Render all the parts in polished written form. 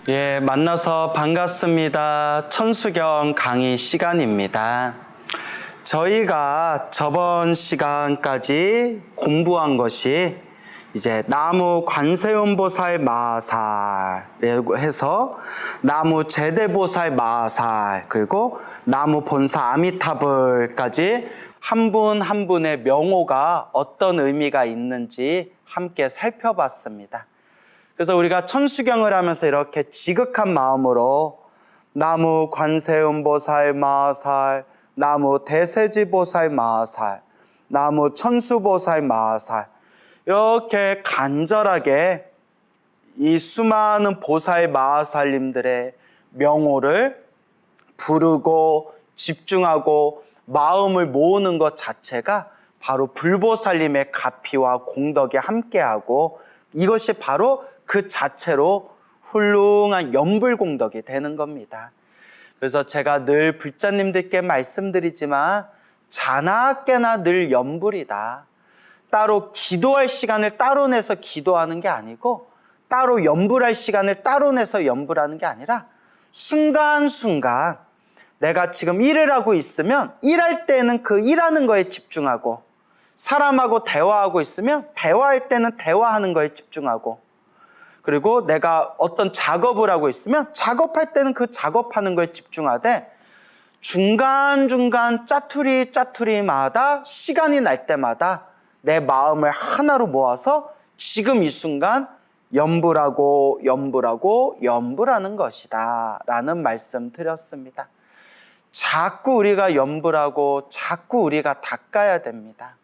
예, 만나서 반갑습니다. 천수경 강의 시간입니다. 저희가 저번 시간까지 공부한 것이 이제 나무 관세음보살 마하살이라고 해서 나무 제대보살 마하살 그리고 나무 본사 아미타불까지 한 분 한 분의 명호가 어떤 의미가 있는지 함께 살펴봤습니다. 그래서 우리가 천수경을 하면서 이렇게 지극한 마음으로 나무 관세음보살 마하살, 나무 대세지보살 마하살, 나무 천수보살 마하살 이렇게 간절하게 이 수많은 보살 마하살님들의 명호를 부르고 집중하고 마음을 모으는 것 자체가 바로 불보살님의 가피와 공덕에 함께하고 이것이 바로 그 자체로 훌륭한 연불공덕이 되는 겁니다. 그래서 제가 늘 불자님들께 말씀드리지만 자나깨나 늘 연불이다. 따로 기도할 시간을 따로 내서 기도하는 게 아니고 따로 연불할 시간을 따로 내서 연불하는 게 아니라 순간순간 내가 지금 일을 하고 있으면 일할 때는 그 일하는 거에 집중하고 사람하고 대화하고 있으면 대화할 때는 대화하는 거에 집중하고 그리고 내가 어떤 작업을 하고 있으면 작업할 때는 그 작업하는 거에 집중하되 중간중간 짜투리마다 시간이 날 때마다 내 마음을 하나로 모아서 지금 이 순간 연불하는 것이다 라는 말씀 드렸습니다. 자꾸 우리가 연불하고 자꾸 우리가 닦아야 됩니다.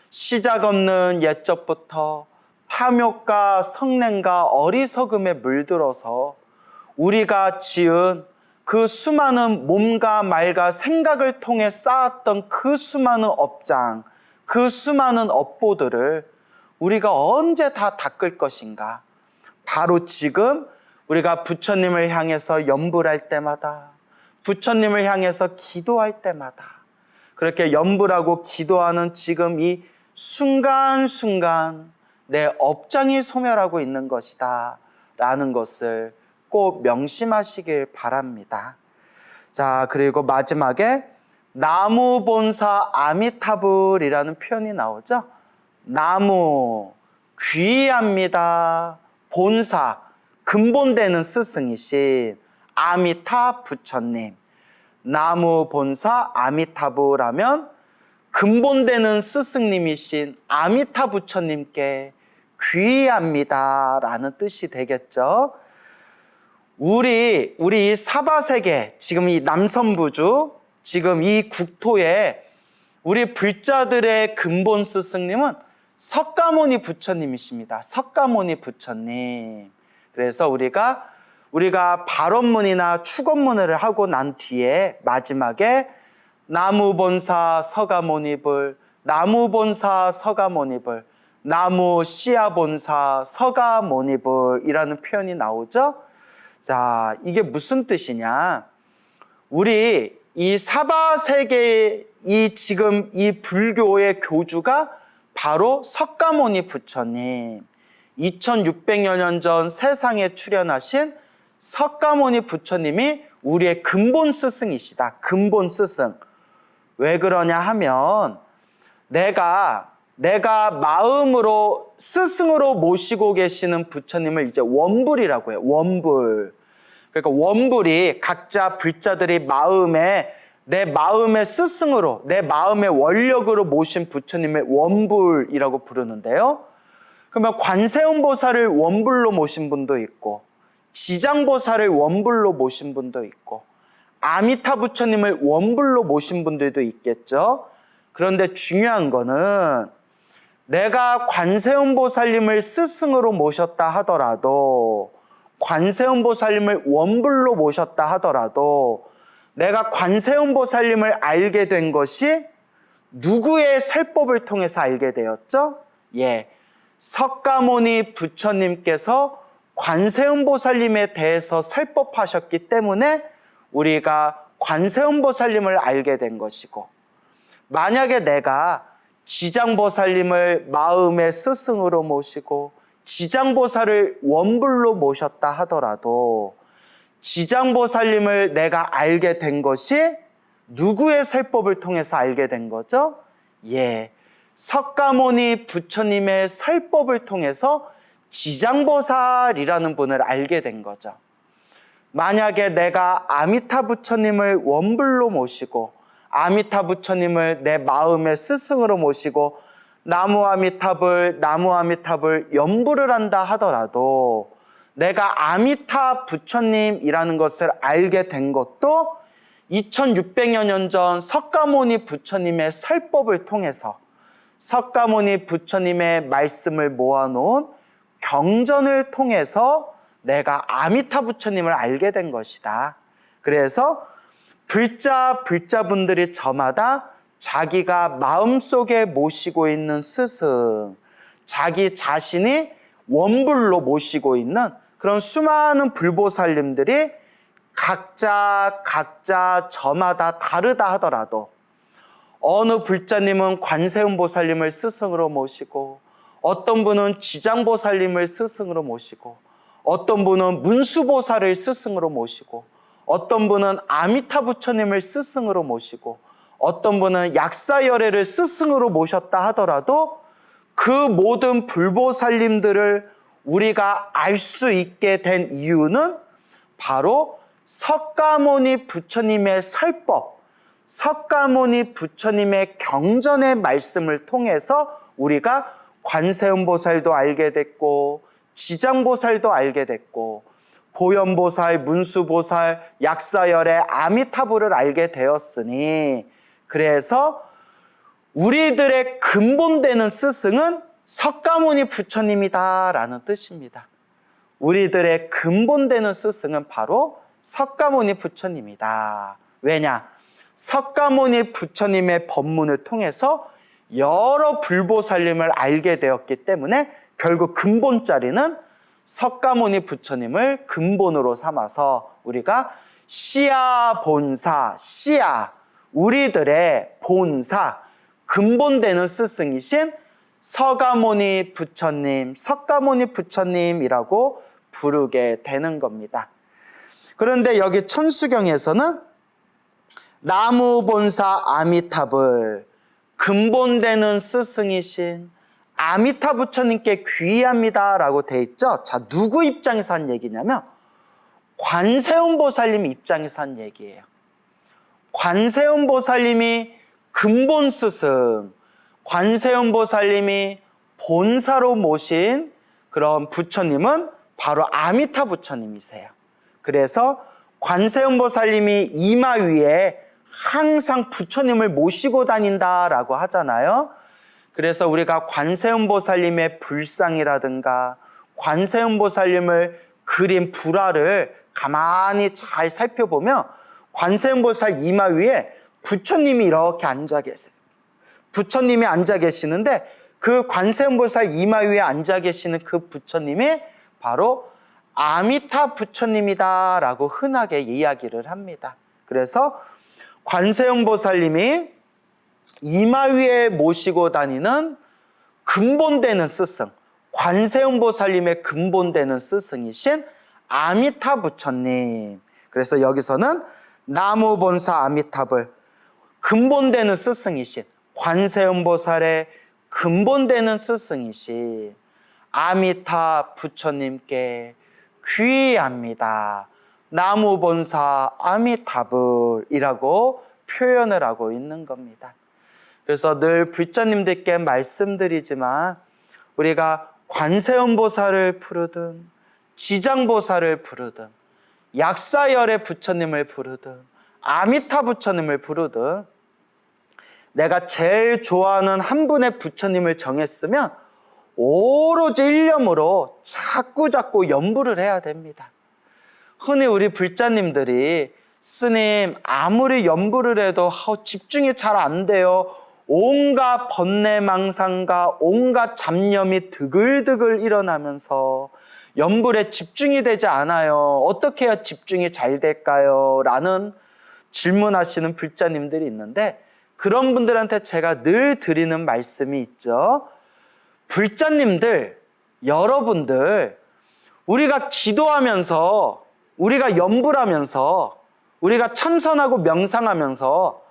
시작 없는 옛적부터 탐욕과 성냄과 어리석음에 물들어서 우리가 지은 그 수많은 몸과 말과 생각을 통해 쌓았던 그 수많은 업장, 그 수많은 업보들을 우리가 언제 다 닦을 것인가? 바로 지금 우리가 부처님을 향해서 연불할 때마다, 부처님을 향해서 기도할 때마다 그렇게 연불하고 기도하는 지금 이 순간순간 내 업장이 소멸하고 있는 것이다 라는 것을 꼭 명심하시길 바랍니다. 자, 그리고 마지막에 나무 본사 아미타불이라는 표현이 나오죠. 나무 귀합니다. 본사 근본되는 스승이신 아미타 부처님. 나무 본사 아미타불하면 근본되는 스승님이신 아미타 부처님께 귀의합니다 라는 뜻이 되겠죠. 우리 이 사바세계, 지금 이 남선부주, 지금 이 국토에 우리 불자들의 근본 스승님은 석가모니 부처님이십니다. 석가모니 부처님. 그래서 우리가 발언문이나 축언문을 하고 난 뒤에 마지막에 나무본사 서가모니불, 나무본사 서가모니불, 나무 씨야본사 서가모니불이라는 표현이 나오죠. 자, 이게 무슨 뜻이냐? 우리 이 사바세계의 지금 이 불교의 교주가 바로 석가모니 부처님, 2600여 년 전 세상에 출현하신 석가모니 부처님이 우리의 근본 스승이시다. 근본 스승. 왜 그러냐 하면 내가 마음으로 스승으로 모시고 계시는 부처님을 이제 원불이라고 해요. 원불. 그러니까 원불이 각자 불자들이 내 마음의 스승으로, 내 마음의 원력으로 모신 부처님을 원불이라고 부르는데요. 그러면 관세음보살을 원불로 모신 분도 있고 지장보살을 원불로 모신 분도 있고 아미타 부처님을 원불로 모신 분들도 있겠죠. 그런데 중요한 거는 내가 관세음보살님을 스승으로 모셨다 하더라도 관세음보살님을 원불로 모셨다 하더라도 내가 관세음보살님을 알게 된 것이 누구의 설법을 통해서 알게 되었죠? 예, 석가모니 부처님께서 관세음보살님에 대해서 설법하셨기 때문에 우리가 관세음보살님을 알게 된 것이고 만약에 내가 지장보살님을 마음의 스승으로 모시고 지장보살을 원불로 모셨다 하더라도 지장보살님을 내가 알게 된 것이 누구의 설법을 통해서 알게 된 거죠? 예, 석가모니 부처님의 설법을 통해서 지장보살이라는 분을 알게 된 거죠. 만약에 내가 아미타 부처님을 원불로 모시고 아미타 부처님을 내 마음의 스승으로 모시고 나무 아미타불 연불을 한다 하더라도 내가 아미타 부처님이라는 것을 알게 된 것도 2600여 년 전 석가모니 부처님의 설법을 통해서 석가모니 부처님의 말씀을 모아놓은 경전을 통해서 내가 아미타 부처님을 알게 된 것이다. 그래서 불자분들이 저마다 자기가 마음속에 모시고 있는 스승, 자기 자신이 원불로 모시고 있는 그런 수많은 불보살님들이 각자 저마다 다르다 하더라도 어느 불자님은 관세음보살님을 스승으로 모시고 어떤 분은 지장보살님을 스승으로 모시고 어떤 분은 문수보살을 스승으로 모시고 어떤 분은 아미타 부처님을 스승으로 모시고 어떤 분은 약사열애를 스승으로 모셨다 하더라도 그 모든 불보살님들을 우리가 알 수 있게 된 이유는 바로 석가모니 부처님의 설법, 석가모니 부처님의 경전의 말씀을 통해서 우리가 관세음보살도 알게 됐고 지장보살도 알게 됐고 보현보살, 문수보살, 약사열애, 아미타불을 알게 되었으니 그래서 우리들의 근본되는 스승은 석가모니 부처님이다라는 뜻입니다. 우리들의 근본되는 스승은 바로 석가모니 부처님이다. 왜냐? 석가모니 부처님의 법문을 통해서 여러 불보살님을 알게 되었기 때문에 결국 근본 자리는 석가모니 부처님을 근본으로 삼아서 우리가 시야 본사, 시야, 우리들의 본사, 근본되는 스승이신 서가모니 부처님, 석가모니 부처님이라고 부르게 되는 겁니다. 그런데 여기 천수경에서는 나무본사 아미타불, 근본되는 스승이신 아미타 부처님께 귀의합니다 라고 돼 있죠. 자, 누구 입장에서 한 얘기냐면 관세음보살님 입장에서 한 얘기예요. 관세음보살님이 근본 스승, 관세음보살님이 본사로 모신 그런 부처님은 바로 아미타 부처님이세요. 그래서 관세음보살님이 이마 위에 항상 부처님을 모시고 다닌다라고 하잖아요. 그래서 우리가 관세음보살님의 불상이라든가 관세음보살님을 그린 불화를 가만히 잘 살펴보면 관세음보살 이마 위에 부처님이 이렇게 앉아 계세요. 부처님이 앉아 계시는데 그 관세음보살 이마 위에 앉아 계시는 그 부처님이 바로 아미타 부처님이다라고 흔하게 이야기를 합니다. 그래서 관세음보살님이 이마 위에 모시고 다니는 근본되는 스승, 관세음보살님의 근본되는 스승이신 아미타 부처님. 그래서 여기서는 나무본사 아미타불, 근본되는 스승이신 관세음보살의 근본되는 스승이신 아미타 부처님께 귀의합니다. 나무본사 아미타불이라고 표현을 하고 있는 겁니다. 그래서 늘 불자님들께 말씀드리지만 우리가 관세음보살을 부르든 지장보살을 부르든 약사열애 부처님을 부르든 아미타 부처님을 부르든 내가 제일 좋아하는 한 분의 부처님을 정했으면 오로지 일념으로 자꾸 연불을 해야 됩니다. 흔히 우리 불자님들이 스님 아무리 연불을 해도 집중이 잘 안 돼요. 온갖 번뇌망상과 온갖 잡념이 드글드글 일어나면서 연불에 집중이 되지 않아요. 어떻게 해야 집중이 잘 될까요? 라는 질문하시는 불자님들이 있는데 그런 분들한테 제가 늘 드리는 말씀이 있죠. 불자님들, 여러분들, 우리가 기도하면서 우리가 염불하면서, 우리가 참선하고 명상하면서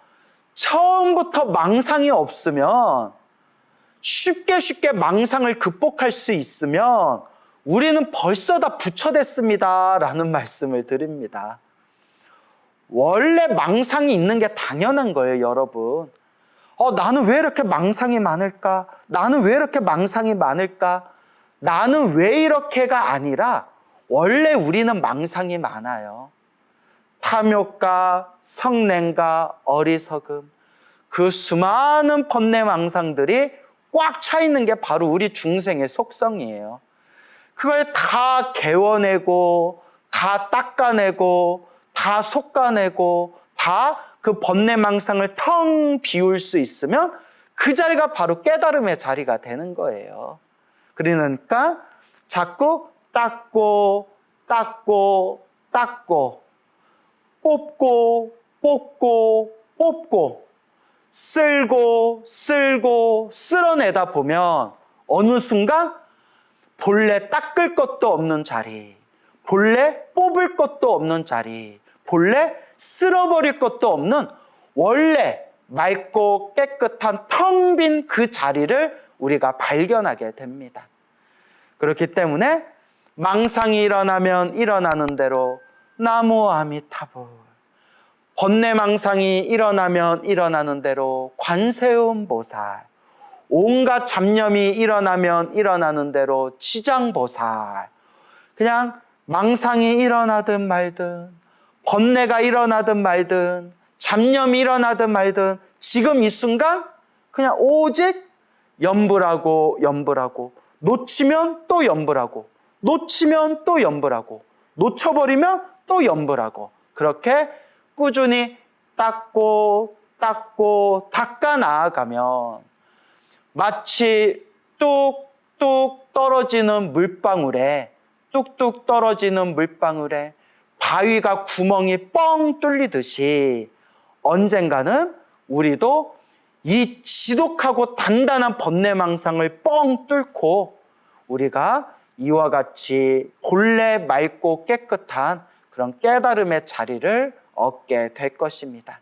처음부터 망상이 없으면, 쉽게 망상을 극복할 수 있으면 우리는 벌써 다 부처됐습니다 라는 말씀을 드립니다. 원래 망상이 있는 게 당연한 거예요, 여러분. 나는 왜 이렇게 망상이 많을까? 나는 왜 이렇게 망상이 많을까? 나는 왜 이렇게가 아니라 원래 우리는 망상이 많아요. 탐욕과 성냉과 어리석음, 그 수많은 번뇌망상들이 꽉 차 있는 게 바로 우리 중생의 속성이에요. 그걸 다 개워내고, 다 닦아내고, 다 솎아내고, 다 그 번뇌망상을 텅 비울 수 있으면 그 자리가 바로 깨달음의 자리가 되는 거예요. 그러니까 자꾸 닦고, 닦고, 닦고, 뽑고, 뽑고, 뽑고, 쓸고, 쓸고, 쓸어내다 보면 어느 순간 본래 닦을 것도 없는 자리, 본래 뽑을 것도 없는 자리, 본래 쓸어버릴 것도 없는 원래 맑고 깨끗한 텅 빈 그 자리를 우리가 발견하게 됩니다. 그렇기 때문에 망상이 일어나면 일어나는 대로 나무 아미타불, 번뇌망상이 일어나면 일어나는 대로 관세음보살, 온갖 잡념이 일어나면 일어나는 대로 지장보살, 그냥 망상이 일어나든 말든, 번뇌가 일어나든 말든, 잡념이 일어나든 말든 지금 이 순간 그냥 오직 염불하고 염불하고, 놓치면 또 염불하고, 놓치면 또 염불하고, 놓쳐버리면 또 염불하고, 그렇게 꾸준히 닦고 닦고 닦아 나아가면 마치 뚝뚝 떨어지는 물방울에, 뚝뚝 떨어지는 물방울에 바위가 구멍이 뻥 뚫리듯이 언젠가는 우리도 이 지독하고 단단한 번뇌망상을 뻥 뚫고 우리가 이와 같이 본래 맑고 깨끗한 그런 깨달음의 자리를 얻게 될 것입니다.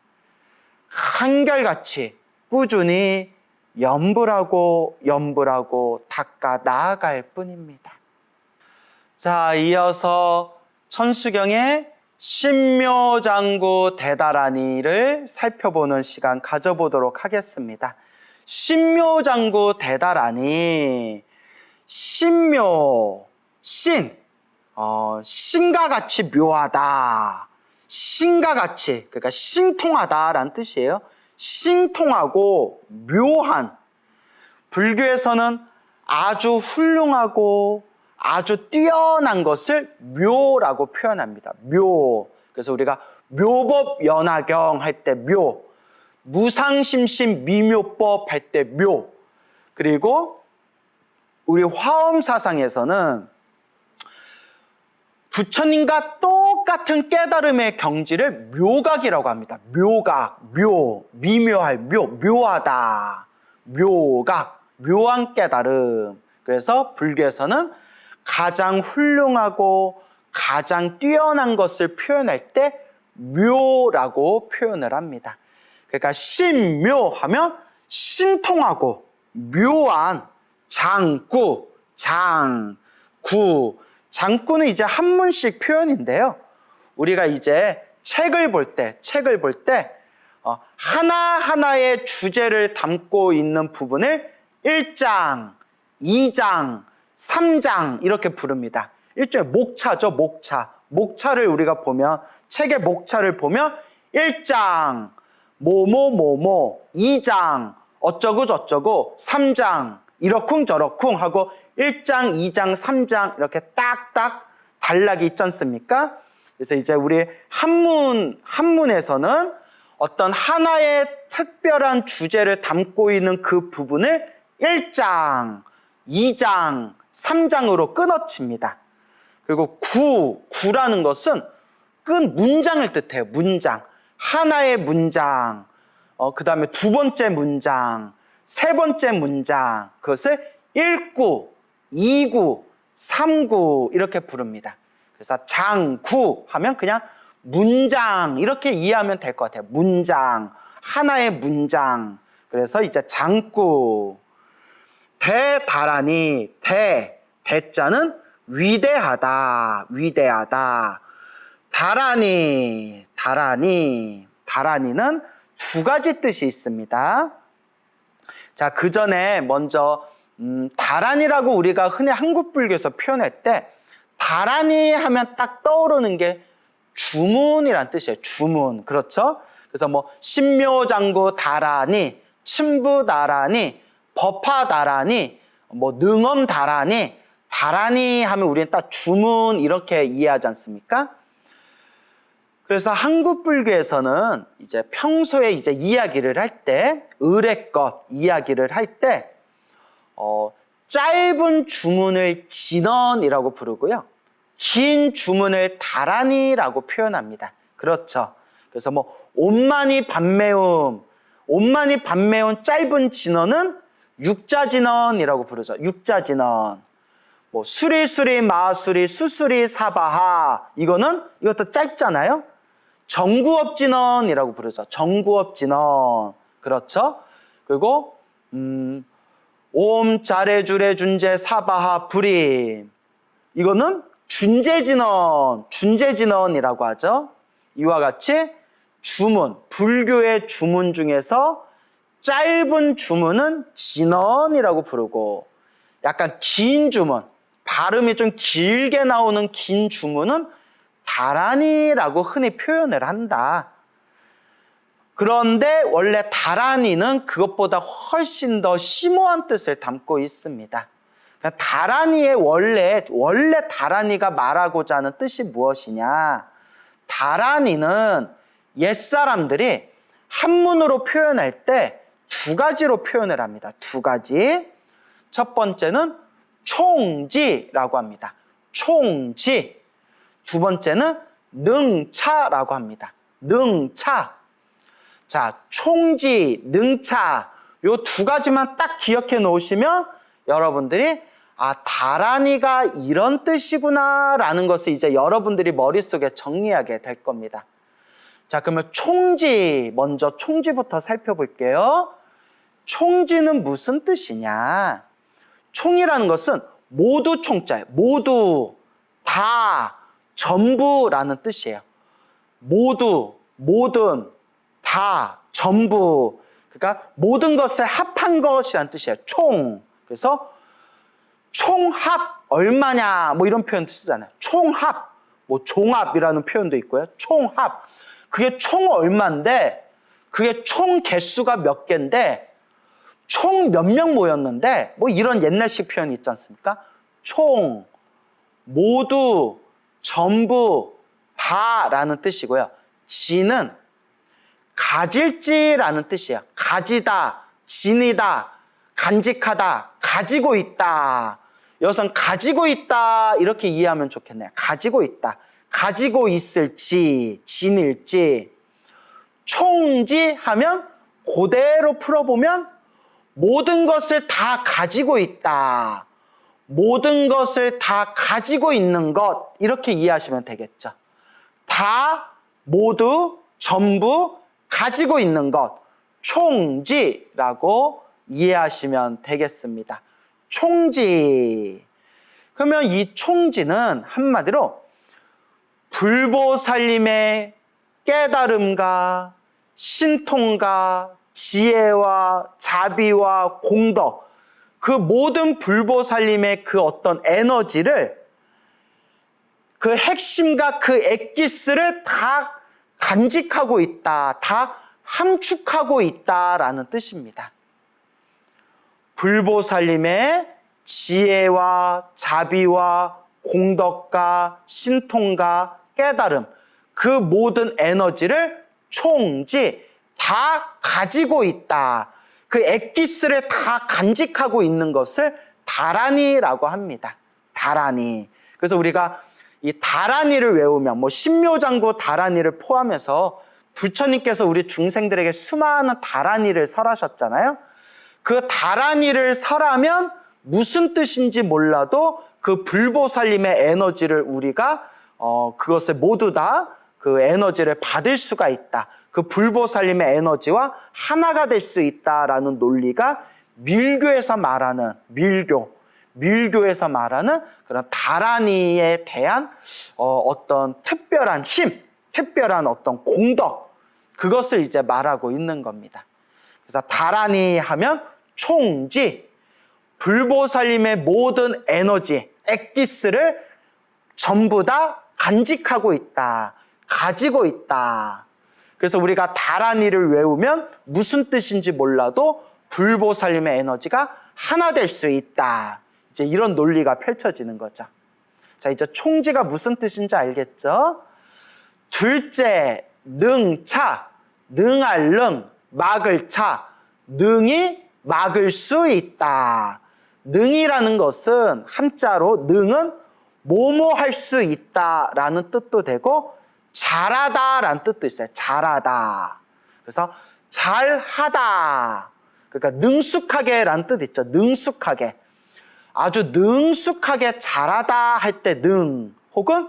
한결같이 꾸준히 염불하고 염불하고 닦아 나아갈 뿐입니다. 자, 이어서 천수경의 신묘장구 대다라니를 살펴보는 시간 가져보도록 하겠습니다. 신묘장구 대다라니, 신묘, 신과 같이 묘하다, 신과 같이, 그러니까 신통하다라는 뜻이에요. 신통하고 묘한, 불교에서는 아주 훌륭하고 아주 뛰어난 것을 묘라고 표현합니다. 묘. 그래서 우리가 묘법 연화경 할 때 묘, 무상심심 미묘법 할 때 묘, 그리고 우리 화엄사상에서는 부처님과 똑같은 깨달음의 경지를 묘각이라고 합니다. 묘각, 묘, 미묘할 묘, 묘하다, 묘각, 묘한 깨달음. 그래서 불교에서는 가장 훌륭하고 가장 뛰어난 것을 표현할 때 묘라고 표현을 합니다. 그러니까 신묘하면 신통하고 묘한 장구, 장구. 장구는 이제 한문식 표현인데요. 우리가 이제 책을 볼 때 하나하나의 주제를 담고 있는 부분을 1장, 2장, 3장 이렇게 부릅니다. 일종의 목차죠, 목차. 목차를 우리가 보면, 책의 목차를 보면 1장, 뭐뭐뭐뭐, 2장, 어쩌고 저쩌고, 3장, 이러쿵저러쿵 하고 1장, 2장, 3장 이렇게 딱딱 단락이 있지 않습니까? 그래서 이제 우리 한문에서는 어떤 하나의 특별한 주제를 담고 있는 그 부분을 1장, 2장, 3장으로 끊어칩니다. 그리고 구라는 것은 끈 문장을 뜻해요. 문장. 하나의 문장, 그 다음에 두 번째 문장, 세 번째 문장, 그것을 1구, 2구, 3구 이렇게 부릅니다. 그래서 장구 하면 그냥 문장 이렇게 이해하면 될 것 같아요. 문장, 하나의 문장. 그래서 이제 장구. 대다라니, 대자는 위대하다, 위대하다. 다라니는 두 가지 뜻이 있습니다. 자, 그 전에 먼저 다라니라고 우리가 흔히 한국 불교에서 표현할 때 다라니 하면 딱 떠오르는 게 주문이란 뜻이에요. 주문. 그렇죠? 그래서 뭐 신묘장구 다라니, 친부 다라니, 법화 다라니, 뭐 능엄 다라니, 다라니 하면 우리는 딱 주문 이렇게 이해하지 않습니까? 그래서 한국 불교에서는 이제 평소에 이제 이야기를 할 때, 의례것 이야기를 할 때, 짧은 주문을 진언이라고 부르고요. 긴 주문을 다라니라고 표현합니다. 그렇죠. 그래서 뭐 옷만이 반매움 짧은 진언은 육자진언이라고 부르죠. 육자진언. 뭐 수리수리 마수리 수수리 사바하 이것도 짧잖아요. 정구업진언이라고 부르죠. 정구업진언. 그렇죠. 그리고 옴 자레주레 준제 사바하 불임 이거는 준제진언이라고 하죠. 이와 같이 주문, 불교의 주문 중에서 짧은 주문은 진언이라고 부르고 약간 긴 주문, 발음이 좀 길게 나오는 긴 주문은 다라니라고 흔히 표현을 한다. 그런데 원래 다라니는 그것보다 훨씬 더 심오한 뜻을 담고 있습니다. 다라니의 원래 다라니가 말하고자 하는 뜻이 무엇이냐? 다라니는 옛사람들이 한문으로 표현할 때 두 가지로 표현을 합니다. 두 가지. 첫 번째는 총지라고 합니다. 총지. 두 번째는 능차라고 합니다. 능차. 자, 총지, 능차 요 두 가지만 딱 기억해 놓으시면 여러분들이 다라니가 이런 뜻이구나 라는 것을 이제 여러분들이 머릿속에 정리하게 될 겁니다. 자, 그러면 총지, 먼저 총지부터 살펴볼게요. 총지는 무슨 뜻이냐? 총이라는 것은 모두 총자예요. 모두, 다, 전부라는 뜻이에요. 모두, 모든, 다, 전부. 그러니까 모든 것을 합한 것이라는 뜻이에요. 총. 그래서 총합 얼마냐 뭐 이런 표현도 쓰잖아요. 총합, 뭐 종합이라는 표현도 있고요. 총합. 그게 총 얼마인데 그게 총 개수가 몇 개인데 총 몇 명 모였는데 뭐 이런 옛날식 표현이 있지 않습니까? 총, 모두, 전부, 다라는 뜻이고요. 지는 가질지라는 뜻이에요. 가지다, 지니다, 간직하다, 가지고 있다. 여기서는 가지고 있다 이렇게 이해하면 좋겠네요. 가지고 있다. 가지고 있을지, 지닐지. 총지 하면 그대로 풀어보면 모든 것을 다 가지고 있다. 모든 것을 다 가지고 있는 것 이렇게 이해하시면 되겠죠. 다, 모두, 전부 가지고 있는 것. 총지라고 이해하시면 되겠습니다. 총지. 그러면 이 총지는 한마디로 불보살님의 깨달음과 신통과 지혜와 자비와 공덕, 그 모든 불보살님의 그 어떤 에너지를, 그 핵심과 그 엑기스를 다 간직하고 있다, 다 함축하고 있다라는 뜻입니다. 불보살님의 지혜와 자비와 공덕과 신통과 깨달음, 그 모든 에너지를 총지 다 가지고 있다. 그 엑기스를 다 간직하고 있는 것을 다라니라고 합니다. 다라니. 그래서 우리가 이 다라니를 외우면 뭐 신묘장구 다라니를 포함해서 부처님께서 우리 중생들에게 수많은 다라니를 설하셨잖아요. 그 다라니를 설하면 무슨 뜻인지 몰라도 그 불보살님의 에너지를 우리가 그것을 모두 다 그 에너지를 받을 수가 있다. 그 불보살님의 에너지와 하나가 될 수 있다라는 논리가 밀교에서 말하는 밀교에서 말하는 그런 다라니에 대한 어떤 특별한 힘, 특별한 어떤 공덕, 그것을 이제 말하고 있는 겁니다. 그래서 다라니 하면 총지, 불보살님의 모든 에너지, 액기스를 전부 다 간직하고 있다, 가지고 있다. 그래서 우리가 다라니를 외우면 무슨 뜻인지 몰라도 불보살님의 에너지가 하나 될 수 있다. 이제 이런 논리가 펼쳐지는 거죠. 자, 이제 총지가 무슨 뜻인지 알겠죠? 둘째, 능차, 능할 능, 막을 차, 능이 막을 수 있다. 능이라는 것은 한자로 능은 뭐뭐 할 수 있다라는 뜻도 되고 잘하다라는 뜻도 있어요. 잘하다. 그래서 잘하다. 그러니까 능숙하게라는 뜻 있죠. 능숙하게. 아주 능숙하게 잘하다 할 때 능, 혹은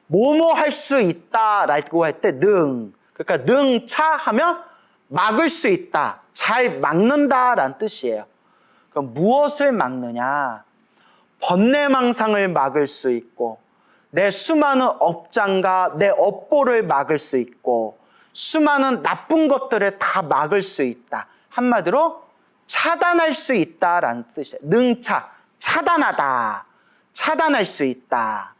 뭐뭐 할 수 있다라고 할 때 능. 그러니까 능차 하면 막을 수 있다, 잘 막는다라는 뜻이에요. 그럼 무엇을 막느냐? 번뇌망상을 막을 수 있고, 내 수많은 업장과 내 업보를 막을 수 있고, 수많은 나쁜 것들을 다 막을 수 있다. 한마디로 차단할 수 있다라는 뜻이에요. 능차, 차단하다, 차단할 수 있다.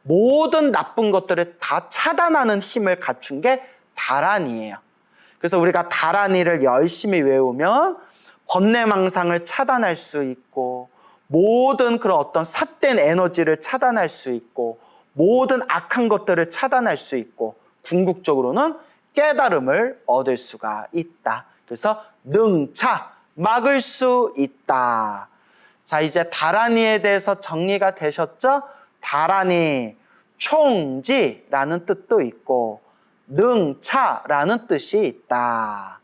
모든 나쁜 것들을 다 차단하는 힘을 갖춘 게 다라니예요. 그래서 우리가 다라니를 열심히 외우면 번뇌망상을 차단할 수 있고, 모든 그런 어떤 삿된 에너지를 차단할 수 있고, 모든 악한 것들을 차단할 수 있고, 궁극적으로는 깨달음을 얻을 수가 있다. 그래서 능차, 막을 수 있다. 자, 이제 다라니에 대해서 정리가 되셨죠? 다라니, 총지라는 뜻도 있고 능차라는 뜻이 있다.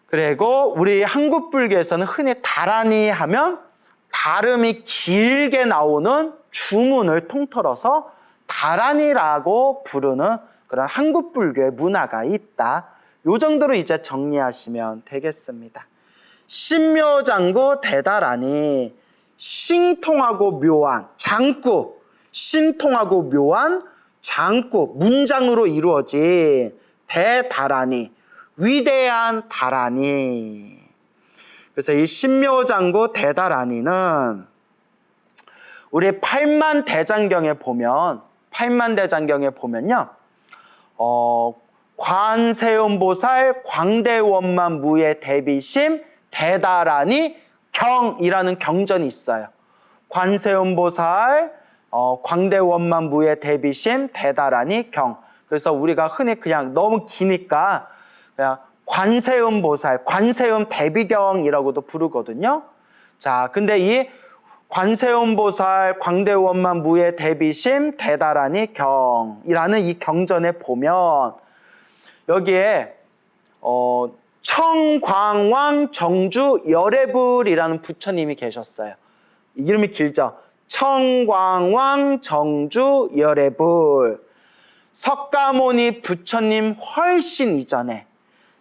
그리고 우리 한국 불교에서는 흔히 다라니 하면 발음이 길게 나오는 주문을 통틀어서 다라니라고 부르는 그런 한국 불교의 문화가 있다. 요 정도로 이제 정리하시면 되겠습니다. 신묘장구 대다라니, 신통하고 묘한 장구, 신통하고 묘한 장구, 문장으로 이루어진 대다라니, 위대한 다라니. 그래서 이 신묘장구 대다라니는 우리 팔만대장경에 보면요, 관세음보살 광대원만무예 대비심 대다라니 경이라는 경전이 있어요. 관세음보살 광대원만무예 대비심 대다라니 경. 그래서 우리가 흔히 그냥 너무 기니까 그냥 관세음보살, 관세음 대비경이라고도 부르거든요. 자, 근데 이 관세음보살 광대원만무예 대비심 대다라니 경이라는 이 경전에 보면 여기에 청광왕 정주 열애불이라는 부처님이 계셨어요. 이름이 길죠. 청광왕 정주 열애불. 석가모니 부처님 훨씬 이전에,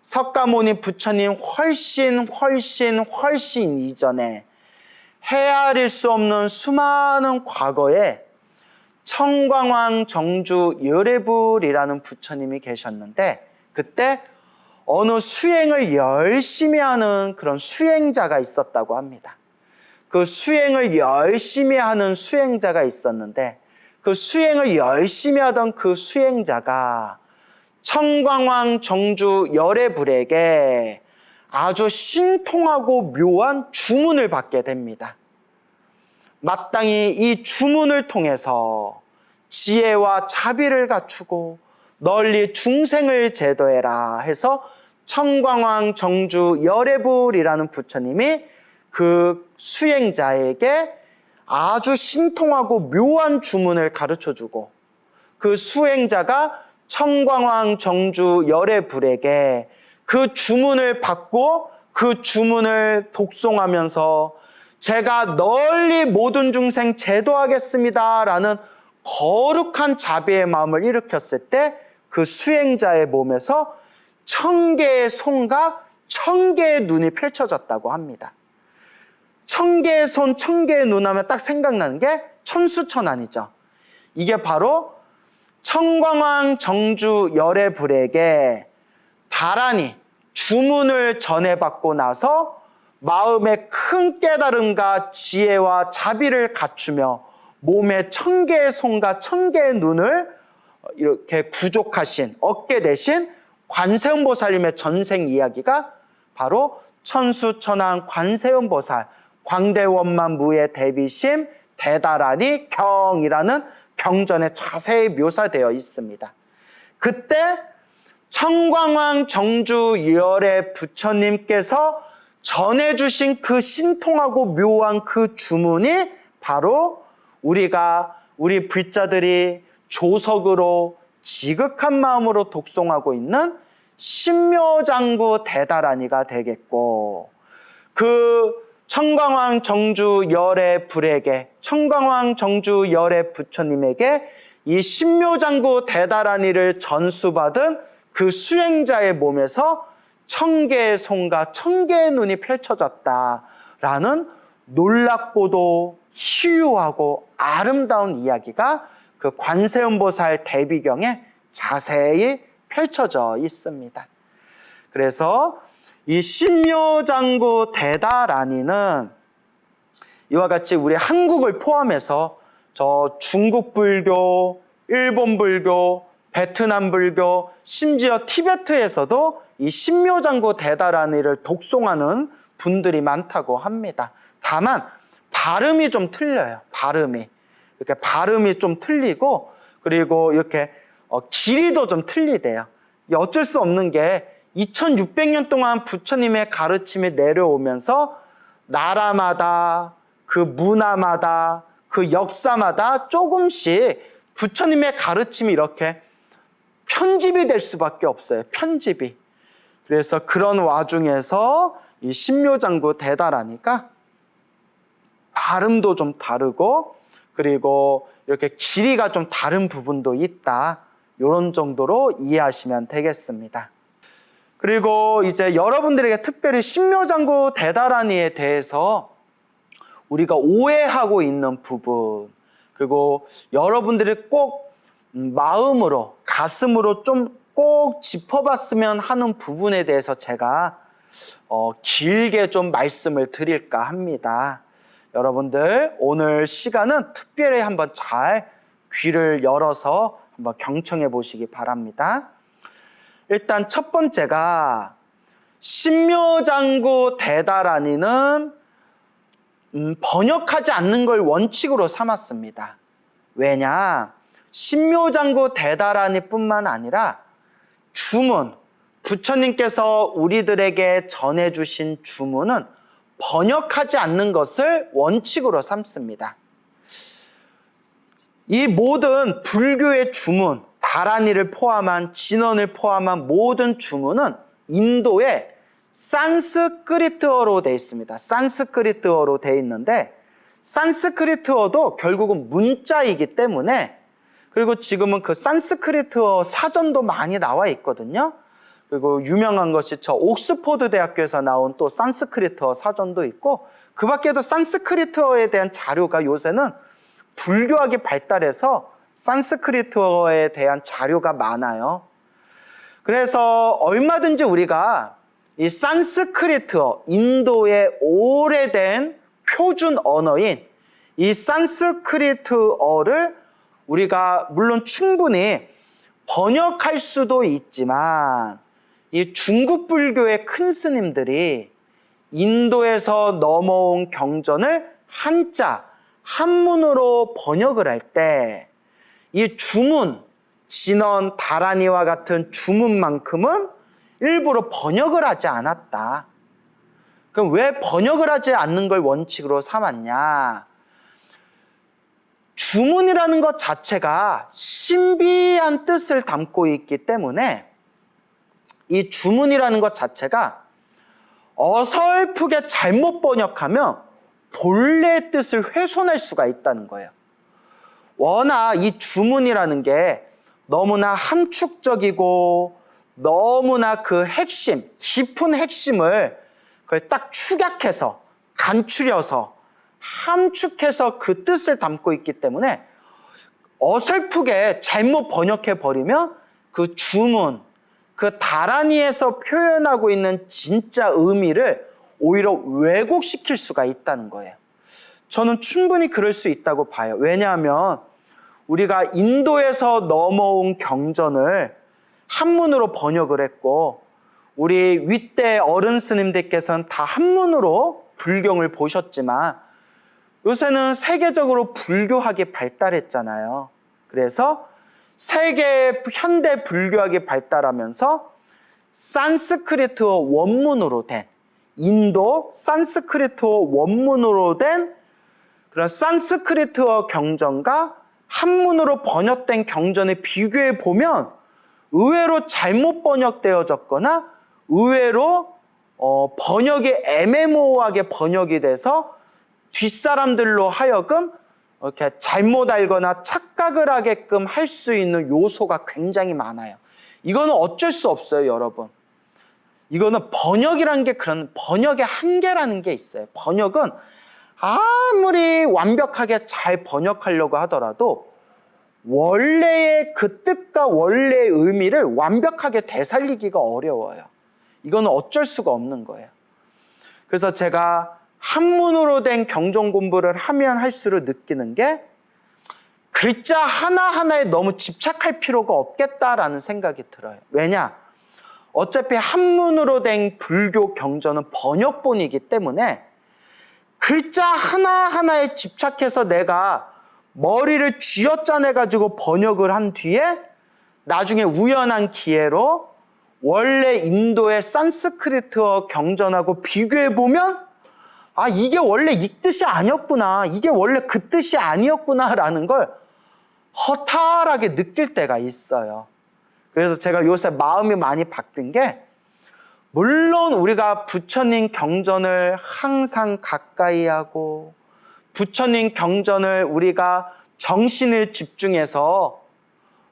석가모니 부처님 훨씬 이전에 헤아릴 수 없는 수많은 과거에 청광왕 정주 열애불이라는 부처님이 계셨는데, 그때 어느 수행을 열심히 하는 그런 수행자가 있었다고 합니다. 그 수행을 열심히 하는 수행자가 있었는데, 그 수행을 열심히 하던 그 수행자가 청광왕 정주 열애불에게 아주 신통하고 묘한 주문을 받게 됩니다. 마땅히 이 주문을 통해서 지혜와 자비를 갖추고 널리 중생을 제도해라 해서 청광왕 정주 열애불이라는 부처님이 그 수행자에게 아주 신통하고 묘한 주문을 가르쳐주고, 그 수행자가 청광왕 정주 열애불에게 그 주문을 받고 그 주문을 독송하면서 제가 널리 모든 중생 제도하겠습니다 라는 거룩한 자비의 마음을 일으켰을 때 그 수행자의 몸에서 1000개의 손과 1000개의 눈이 펼쳐졌다고 합니다. 1000개의 손, 1000개의 눈 하면 딱 생각나는 게 천수천안이죠. 이게 바로 청광왕 정주 열애불에게 다란히 주문을 전해받고 나서 마음에 큰 깨달음과 지혜와 자비를 갖추며 몸에 1000개의 손과 1000개의 눈을 이렇게 구족하신, 얻게 되신 관세음보살님의 전생 이야기가 바로 천수천왕 관세음보살 광대원만 무의 대비심 대다라니 경이라는 경전에 자세히 묘사되어 있습니다. 그때 청광왕 정주 열애 부처님께서 전해주신 그 신통하고 묘한 그 주문이 바로 우리 불자들이 조석으로 지극한 마음으로 독송하고 있는 신묘장구 대다라니가 되겠고, 그 청광왕 정주 열애 불에게, 청광왕 정주 열애 부처님에게 이 신묘장구 대다라니를 전수받은 그 수행자의 몸에서 1000개의 손과 1000개의 눈이 펼쳐졌다라는 놀랍고도 희유하고 아름다운 이야기가 그 관세음보살 대비경에 자세히 펼쳐져 있습니다. 그래서 이 신묘장구 대다라니는 이와 같이 우리 한국을 포함해서 저 중국 불교, 일본 불교, 베트남 불교, 심지어 티베트에서도 이 신묘장구 대다라니를 독송하는 분들이 많다고 합니다. 다만 발음이 좀 틀려요. 이렇게 발음이 좀 틀리고, 그리고 이렇게 길이도 좀 틀리대요. 어쩔 수 없는 게 2600년 동안 부처님의 가르침이 내려오면서 나라마다 그 문화마다 그 역사마다 조금씩 부처님의 가르침이 이렇게 편집이 될 수밖에 없어요. 편집이. 그래서 그런 와중에서 이 신묘장구 대다라니까 발음도 좀 다르고, 그리고 이렇게 길이가 좀 다른 부분도 있다. 이런 정도로 이해하시면 되겠습니다. 그리고 이제 여러분들에게 특별히 신묘장구 대다라니에 대해서 우리가 오해하고 있는 부분, 그리고 여러분들이 꼭 마음으로, 가슴으로 좀 꼭 짚어봤으면 하는 부분에 대해서 제가 길게 좀 말씀을 드릴까 합니다. 여러분들 오늘 시간은 특별히 한번 잘 귀를 열어서 한번 경청해 보시기 바랍니다. 일단 첫 번째가 신묘장구 대다라니는 번역하지 않는 걸 원칙으로 삼았습니다. 왜냐? 신묘장구 대다라니 뿐만 아니라 주문, 부처님께서 우리들에게 전해주신 주문은 번역하지 않는 것을 원칙으로 삼습니다. 이 모든 불교의 주문, 다라니를 포함한, 진언을 포함한 모든 주문은 인도의 산스크리트어로 되어 있습니다. 산스크리트어로 되어 있는데, 산스크리트어도 결국은 문자이기 때문에, 그리고 지금은 그 산스크리트어 사전도 많이 나와 있거든요. 그리고 유명한 것이 저 옥스퍼드 대학교에서 나온 또 산스크리트어 사전도 있고, 그 밖에도 산스크리트어에 대한 자료가 요새는 불교학이 발달해서 산스크리트어에 대한 자료가 많아요. 그래서 얼마든지 우리가 이 산스크리트어, 인도의 오래된 표준 언어인 이 산스크리트어를 우리가 물론 충분히 번역할 수도 있지만, 이 중국 불교의 큰 스님들이 인도에서 넘어온 경전을 한자, 한문으로 번역을 할 때 이 주문, 진언, 다라니와 같은 주문만큼은 일부러 번역을 하지 않았다. 그럼 왜 번역을 하지 않는 걸 원칙으로 삼았냐? 주문이라는 것 자체가 신비한 뜻을 담고 있기 때문에 이 주문이라는 것 자체가 어설프게 잘못 번역하면 본래의 뜻을 훼손할 수가 있다는 거예요. 워낙 이 주문이라는 게 너무나 함축적이고 너무나 그 핵심, 깊은 핵심을 그걸 딱 축약해서 간추려서 함축해서 그 뜻을 담고 있기 때문에 어설프게 잘못 번역해버리면 그 주문, 그 다란이에서 표현하고 있는 진짜 의미를 오히려 왜곡시킬 수가 있다는 거예요. 저는 충분히 그럴 수 있다고 봐요. 왜냐하면 우리가 인도에서 넘어온 경전을 한문으로 번역을 했고 우리 윗대 어른 스님들께서는 다 한문으로 불경을 보셨지만 요새는 세계적으로 불교학이 발달했잖아요. 그래서 세계 현대 불교학이 발달하면서 산스크리트어 원문으로 된 인도 산스크리트어 원문으로 된 그런 산스크리트어 경전과 한문으로 번역된 경전을 비교해 보면 의외로 잘못 번역되어졌거나 의외로 번역이 애매모호하게 번역이 돼서 뒷사람들로 하여금 이렇게 잘못 알거나 착각을 하게끔 할 수 있는 요소가 굉장히 많아요. 이거는 어쩔 수 없어요, 여러분. 이거는 번역이라는 게 그런 번역의 한계라는 게 있어요. 번역은 아무리 완벽하게 잘 번역하려고 하더라도 원래의 그 뜻과 원래의 의미를 완벽하게 되살리기가 어려워요. 이거는 어쩔 수가 없는 거예요. 그래서 제가 한문으로 된 경전 공부를 하면 할수록 느끼는 게 글자 하나하나에 너무 집착할 필요가 없겠다라는 생각이 들어요. 왜냐? 어차피 한문으로 된 불교 경전은 번역본이기 때문에 글자 하나하나에 집착해서 내가 머리를 쥐어짜내가지고 번역을 한 뒤에 나중에 우연한 기회로 원래 인도의 산스크리트어 경전하고 비교해보면 아, 이게 원래 이 뜻이 아니었구나. 이게 원래 그 뜻이 아니었구나라는 걸 허탈하게 느낄 때가 있어요. 그래서 제가 요새 마음이 많이 바뀐 게 물론 우리가 부처님 경전을 항상 가까이 하고 부처님 경전을 우리가 정신을 집중해서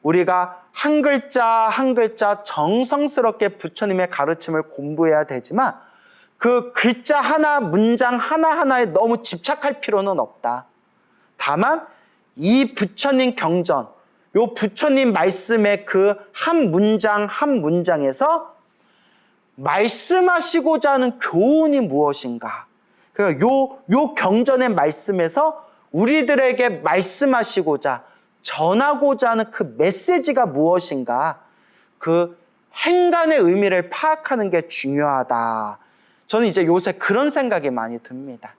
우리가 한 글자 한 글자 정성스럽게 부처님의 가르침을 공부해야 되지만 그 글자 하나, 문장 하나하나에 너무 집착할 필요는 없다. 다만 이 부처님 경전, 요 부처님 말씀의 그 한 문장 한 문장에서 말씀하시고자 하는 교훈이 무엇인가? 그러니까 요 경전의 말씀에서 우리들에게 말씀하시고자 전하고자 하는 그 메시지가 무엇인가? 그 행간의 의미를 파악하는 게 중요하다. 저는 이제 요새 그런 생각이 많이 듭니다.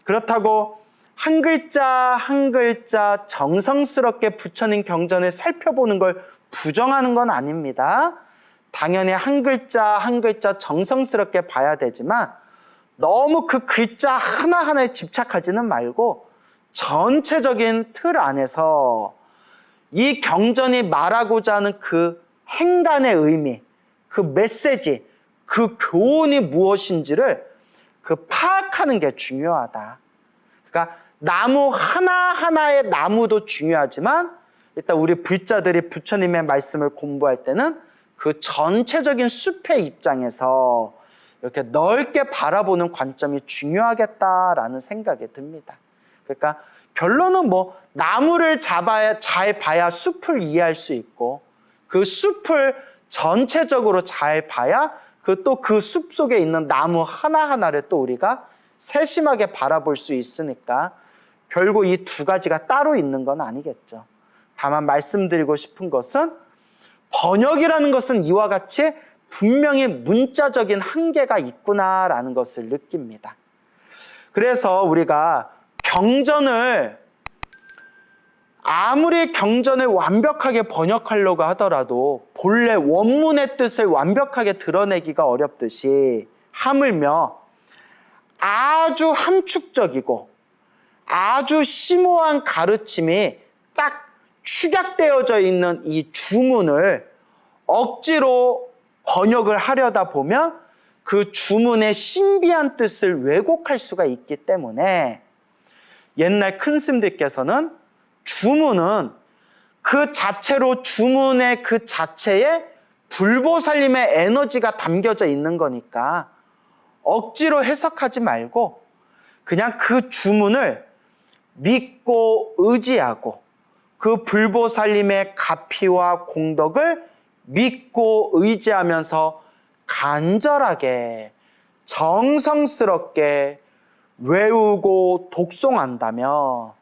그렇다고 한 글자 한 글자 정성스럽게 부처님 경전을 살펴보는 걸 부정하는 건 아닙니다. 당연히 한 글자 한 글자 정성스럽게 봐야 되지만 너무 그 글자 하나하나에 집착하지는 말고 전체적인 틀 안에서 이 경전이 말하고자 하는 그 행간의 의미, 그 메시지, 그 교훈이 무엇인지를 그 파악하는 게 중요하다. 그러니까 나무 하나하나의 나무도 중요하지만 일단 우리 불자들이 부처님의 말씀을 공부할 때는 그 전체적인 숲의 입장에서 이렇게 넓게 바라보는 관점이 중요하겠다라는 생각이 듭니다. 그러니까 결론은 뭐 나무를 잘 봐야 숲을 이해할 수 있고 그 숲을 전체적으로 잘 봐야 그 숲 속에 있는 나무 하나하나를 또 우리가 세심하게 바라볼 수 있으니까 결국 이 두 가지가 따로 있는 건 아니겠죠. 다만 말씀드리고 싶은 것은 번역이라는 것은 이와 같이 분명히 문자적인 한계가 있구나라는 것을 느낍니다. 그래서 우리가 아무리 경전을 완벽하게 번역하려고 하더라도 본래 원문의 뜻을 완벽하게 드러내기가 어렵듯이 하물며 아주 함축적이고 아주 심오한 가르침이 딱 축약되어져 있는 이 주문을 억지로 번역을 하려다 보면 그 주문의 신비한 뜻을 왜곡할 수가 있기 때문에 옛날 큰 스님들께서는 주문은 그 자체로 주문의 그 자체에 불보살림의 에너지가 담겨져 있는 거니까 억지로 해석하지 말고 그냥 그 주문을 믿고 의지하고 그 불보살림의 가피와 공덕을 믿고 의지하면서 간절하게 정성스럽게 외우고 독송한다면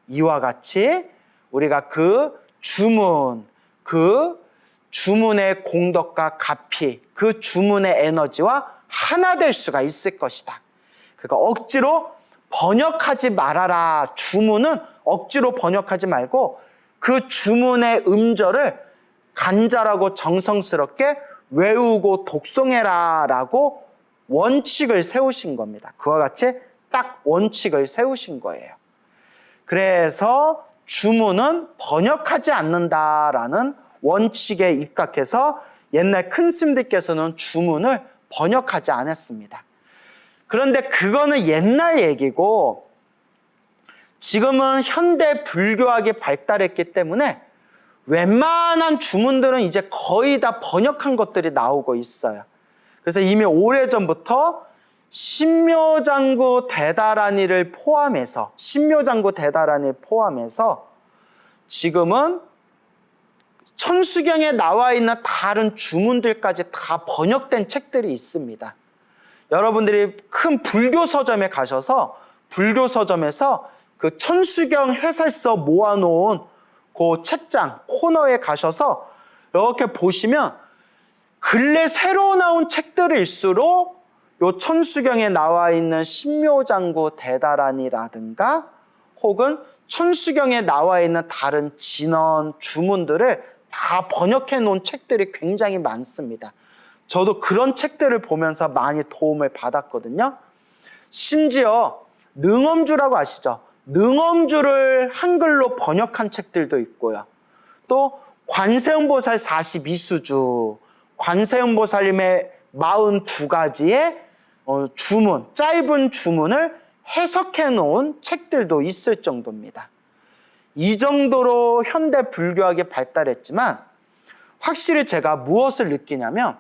이와 같이 우리가 그 주문의 공덕과 가피, 그 주문의 에너지와 하나 될 수가 있을 것이다. 그러니까 억지로 번역하지 말아라. 주문은 억지로 번역하지 말고 그 주문의 음절을 간절하고 정성스럽게 외우고 독송해라 라고 원칙을 세우신 겁니다. 그와 같이 딱 원칙을 세우신 거예요. 그래서 주문은 번역하지 않는다라는 원칙에 입각해서 옛날 큰 스님들께서는 주문을 번역하지 않았습니다. 그런데 그거는 옛날 얘기고 지금은 현대 불교학이 발달했기 때문에 웬만한 주문들은 이제 거의 다 번역한 것들이 나오고 있어요. 그래서 이미 오래전부터 신묘장구 대다라니를 포함해서 지금은 천수경에 나와 있는 다른 주문들까지 다 번역된 책들이 있습니다. 여러분들이 큰 불교 서점에 가셔서 불교 서점에서 그 천수경 해설서 모아놓은 그 책장 코너에 가셔서 이렇게 보시면 근래 새로 나온 책들일수록 요 천수경에 나와 있는 신묘장구 대다라니라든가 혹은 천수경에 나와 있는 다른 진언 주문들을 다 번역해 놓은 책들이 굉장히 많습니다. 저도 그런 책들을 보면서 많이 도움을 받았거든요. 심지어 능엄주라고 아시죠? 능엄주를 한글로 번역한 책들도 있고요. 또 관세음보살 42수주, 관세음보살님의 42가지의 주문, 짧은 주문을 해석해 놓은 책들도 있을 정도입니다. 이 정도로 현대 불교학이 발달했지만 확실히 제가 무엇을 느끼냐면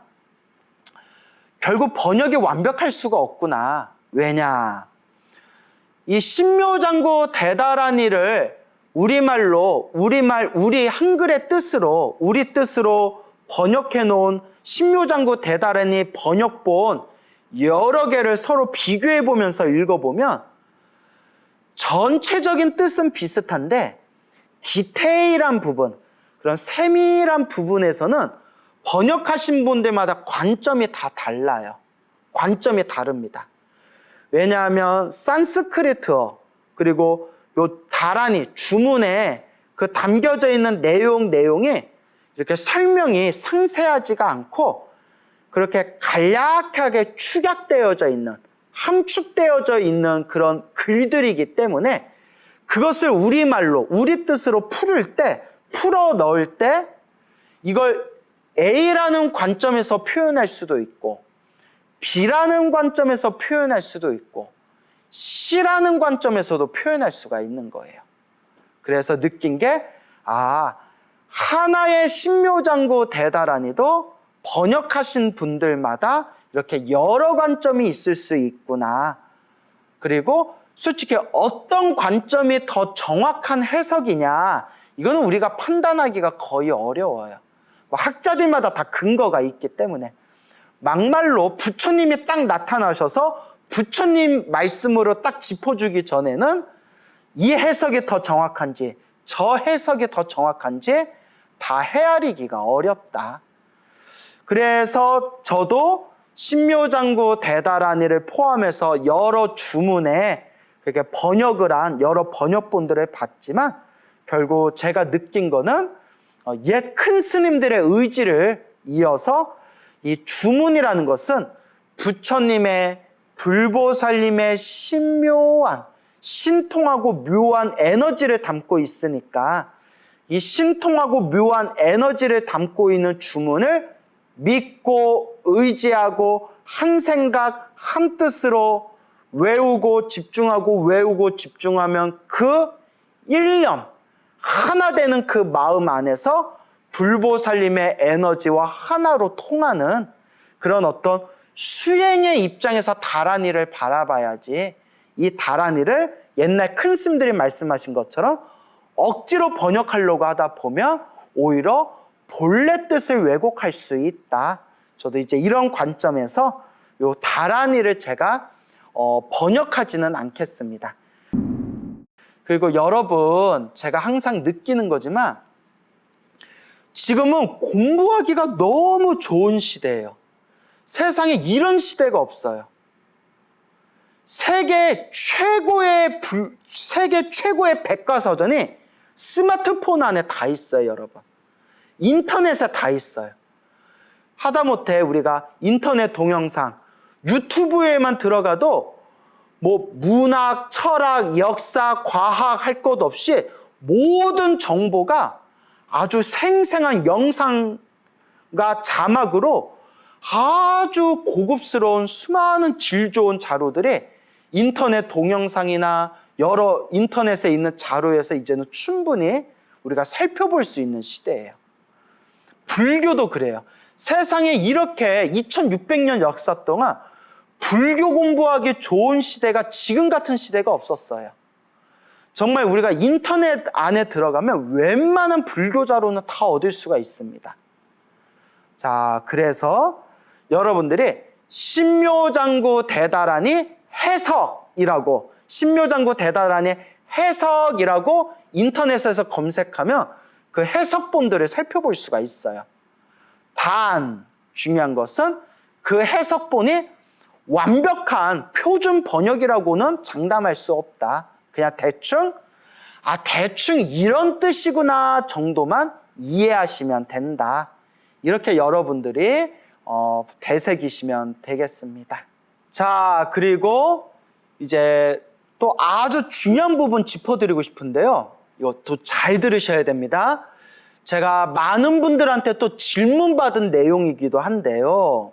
결국 번역이 완벽할 수가 없구나. 왜냐? 이 신묘장구 대다라니를 우리 한글의 뜻으로, 우리 뜻으로 번역해 놓은 신묘장구 대다라니 번역본 여러 개를 서로 비교해 보면서 읽어보면 전체적인 뜻은 비슷한데 디테일한 부분, 그런 세밀한 부분에서는 번역하신 분들마다 관점이 다 달라요. 관점이 다릅니다. 왜냐하면 산스크리트어 그리고 요 다라니 주문에 그 담겨져 있는 내용이 이렇게 설명이 상세하지가 않고 그렇게 간략하게 축약되어져 있는, 함축되어져 있는 그런 글들이기 때문에 그것을 우리말로, 우리 뜻으로 풀어 넣을 때 이걸 A라는 관점에서 표현할 수도 있고 B라는 관점에서 표현할 수도 있고 C라는 관점에서도 표현할 수가 있는 거예요. 그래서 느낀 게 하나의 신묘장구 대다라니도 번역하신 분들마다 이렇게 여러 관점이 있을 수 있구나. 그리고 솔직히 어떤 관점이 더 정확한 해석이냐, 이거는 우리가 판단하기가 거의 어려워요. 학자들마다 다 근거가 있기 때문에 막말로 부처님이 딱 나타나셔서 부처님 말씀으로 딱 짚어주기 전에는 이 해석이 더 정확한지 저 해석이 더 정확한지 다 헤아리기가 어렵다. 그래서 저도 신묘장구 대다라니를 포함해서 여러 주문에 그렇게 번역을 한 여러 번역본들을 봤지만 결국 제가 느낀 거는 옛 큰 스님들의 의지를 이어서 이 주문이라는 것은 부처님의 불보살님의 신묘한, 신통하고 묘한 에너지를 담고 있으니까 이 신통하고 묘한 에너지를 담고 있는 주문을 믿고 의지하고 한 생각 한 뜻으로 외우고 집중하면 그 일념 하나 되는 그 마음 안에서 불보살님의 에너지와 하나로 통하는 그런 어떤 수행의 입장에서 다란이를 바라봐야지, 이 다란이를 옛날 큰 스님들이 말씀하신 것처럼 억지로 번역하려고 하다 보면 오히려 본래 뜻을 왜곡할 수 있다. 저도 이제 이런 관점에서 요 다란이를 제가 번역하지는 않겠습니다. 그리고 여러분, 제가 항상 느끼는 거지만 지금은 공부하기가 너무 좋은 시대예요. 세상에 이런 시대가 없어요. 세계 최고의 백과사전이 스마트폰 안에 다 있어요, 여러분. 인터넷에 다 있어요. 하다못해 우리가 인터넷 동영상, 유튜브에만 들어가도 뭐 문학, 철학, 역사, 과학 할 것 없이 모든 정보가 아주 생생한 영상과 자막으로 아주 고급스러운 수많은 질 좋은 자료들이 인터넷 동영상이나 여러 인터넷에 있는 자료에서 이제는 충분히 우리가 살펴볼 수 있는 시대예요. 불교도 그래요. 세상에 이렇게 2600년 역사 동안 불교 공부하기 좋은 시대가 지금 같은 시대가 없었어요. 정말 우리가 인터넷 안에 들어가면 웬만한 불교 자료는 다 얻을 수가 있습니다. 자, 그래서 여러분들이 신묘장구 대다라니 해석이라고, 신묘장구 대다라니 해석이라고 인터넷에서 검색하면 그 해석본들을 살펴볼 수가 있어요. 단, 중요한 것은 그 해석본이 완벽한 표준 번역이라고는 장담할 수 없다. 그냥 대충 이런 뜻이구나 정도만 이해하시면 된다. 이렇게 여러분들이 되새기시면 되겠습니다. 자, 그리고 이제 또 아주 중요한 부분 짚어드리고 싶은데요. 이것도 잘 들으셔야 됩니다. 제가 많은 분들한테 또 질문받은 내용이기도 한데요.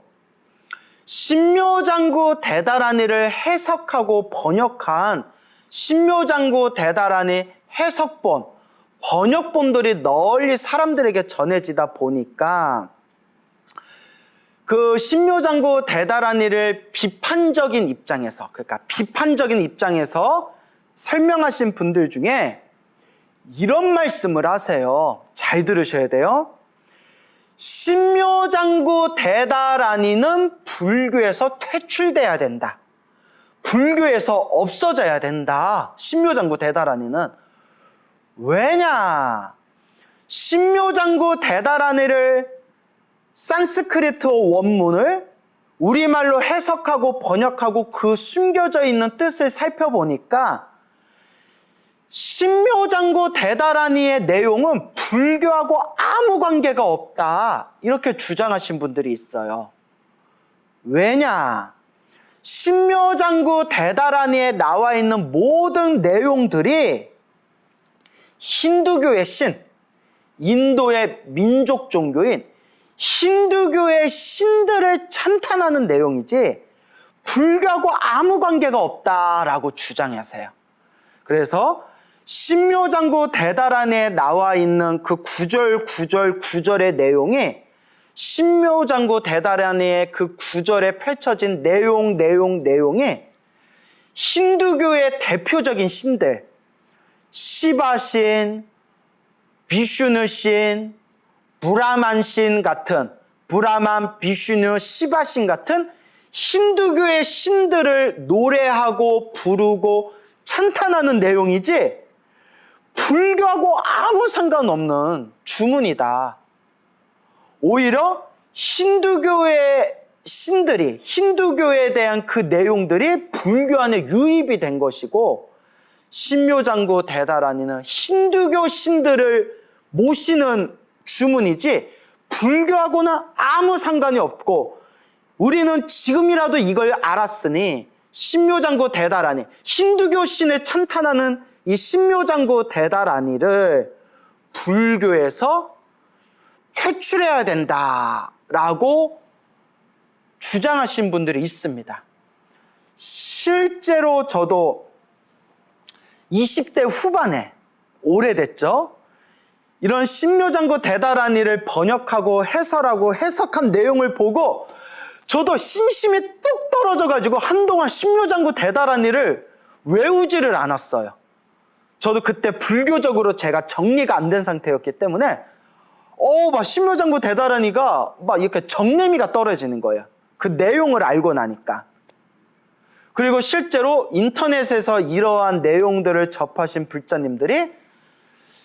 신묘장구 대다라니를 해석하고 번역한 신묘장구 대다라니 해석본, 번역본들이 널리 사람들에게 전해지다 보니까 그 신묘장구 대다라니를 비판적인 입장에서, 그러니까 비판적인 입장에서 설명하신 분들 중에 이런 말씀을 하세요. 잘 들으셔야 돼요. 신묘장구 대다라니는 불교에서 퇴출돼야 된다. 불교에서 없어져야 된다. 신묘장구 대다라니는. 왜냐? 신묘장구 대다라니를 산스크리트 원문을 우리말로 해석하고 번역하고 그 숨겨져 있는 뜻을 살펴보니까 신묘장구 대다라니의 내용은 불교하고 아무 관계가 없다. 이렇게 주장하신 분들이 있어요. 왜냐? 신묘장구 대다라니에 나와 있는 모든 내용들이 힌두교의 신, 인도의 민족 종교인 힌두교의 신들을 찬탄하는 내용이지 불교하고 아무 관계가 없다라고 주장하세요. 그래서 신묘장구 대다라니에 나와 있는 그 구절의 내용이 신묘장구 대다라니의 그 구절에 펼쳐진 내용이 힌두교의 대표적인 신들, 시바신, 비슈누신, 브라만신 같은, 브라만, 비슈누, 시바신 같은 힌두교의 신들을 노래하고 부르고 찬탄하는 내용이지 불교하고 아무 상관없는 주문이다. 오히려 힌두교의 신들이, 힌두교에 대한 그 내용들이 불교 안에 유입이 된 것이고 신묘장구 대다라니는 힌두교 신들을 모시는 주문이지 불교하고는 아무 상관이 없고 우리는 지금이라도 이걸 알았으니 신묘장구 대다라니, 힌두교 신을 찬탄하는 이 신묘장구 대다라니를 불교에서 퇴출해야 된다라고 주장하신 분들이 있습니다. 실제로 저도 20대 후반에, 오래됐죠? 이런 신묘장구 대다라니를 번역하고 해설하고 해석한 내용을 보고 저도 신심이 뚝 떨어져가지고 한동안 신묘장구 대다라니를 외우지를 않았어요. 저도 그때 불교적으로 제가 정리가 안 된 상태였기 때문에 막 신묘장구 대다라니가 막 이렇게 정내미가 떨어지는 거예요. 그 내용을 알고 나니까. 그리고 실제로 인터넷에서 이러한 내용들을 접하신 불자님들이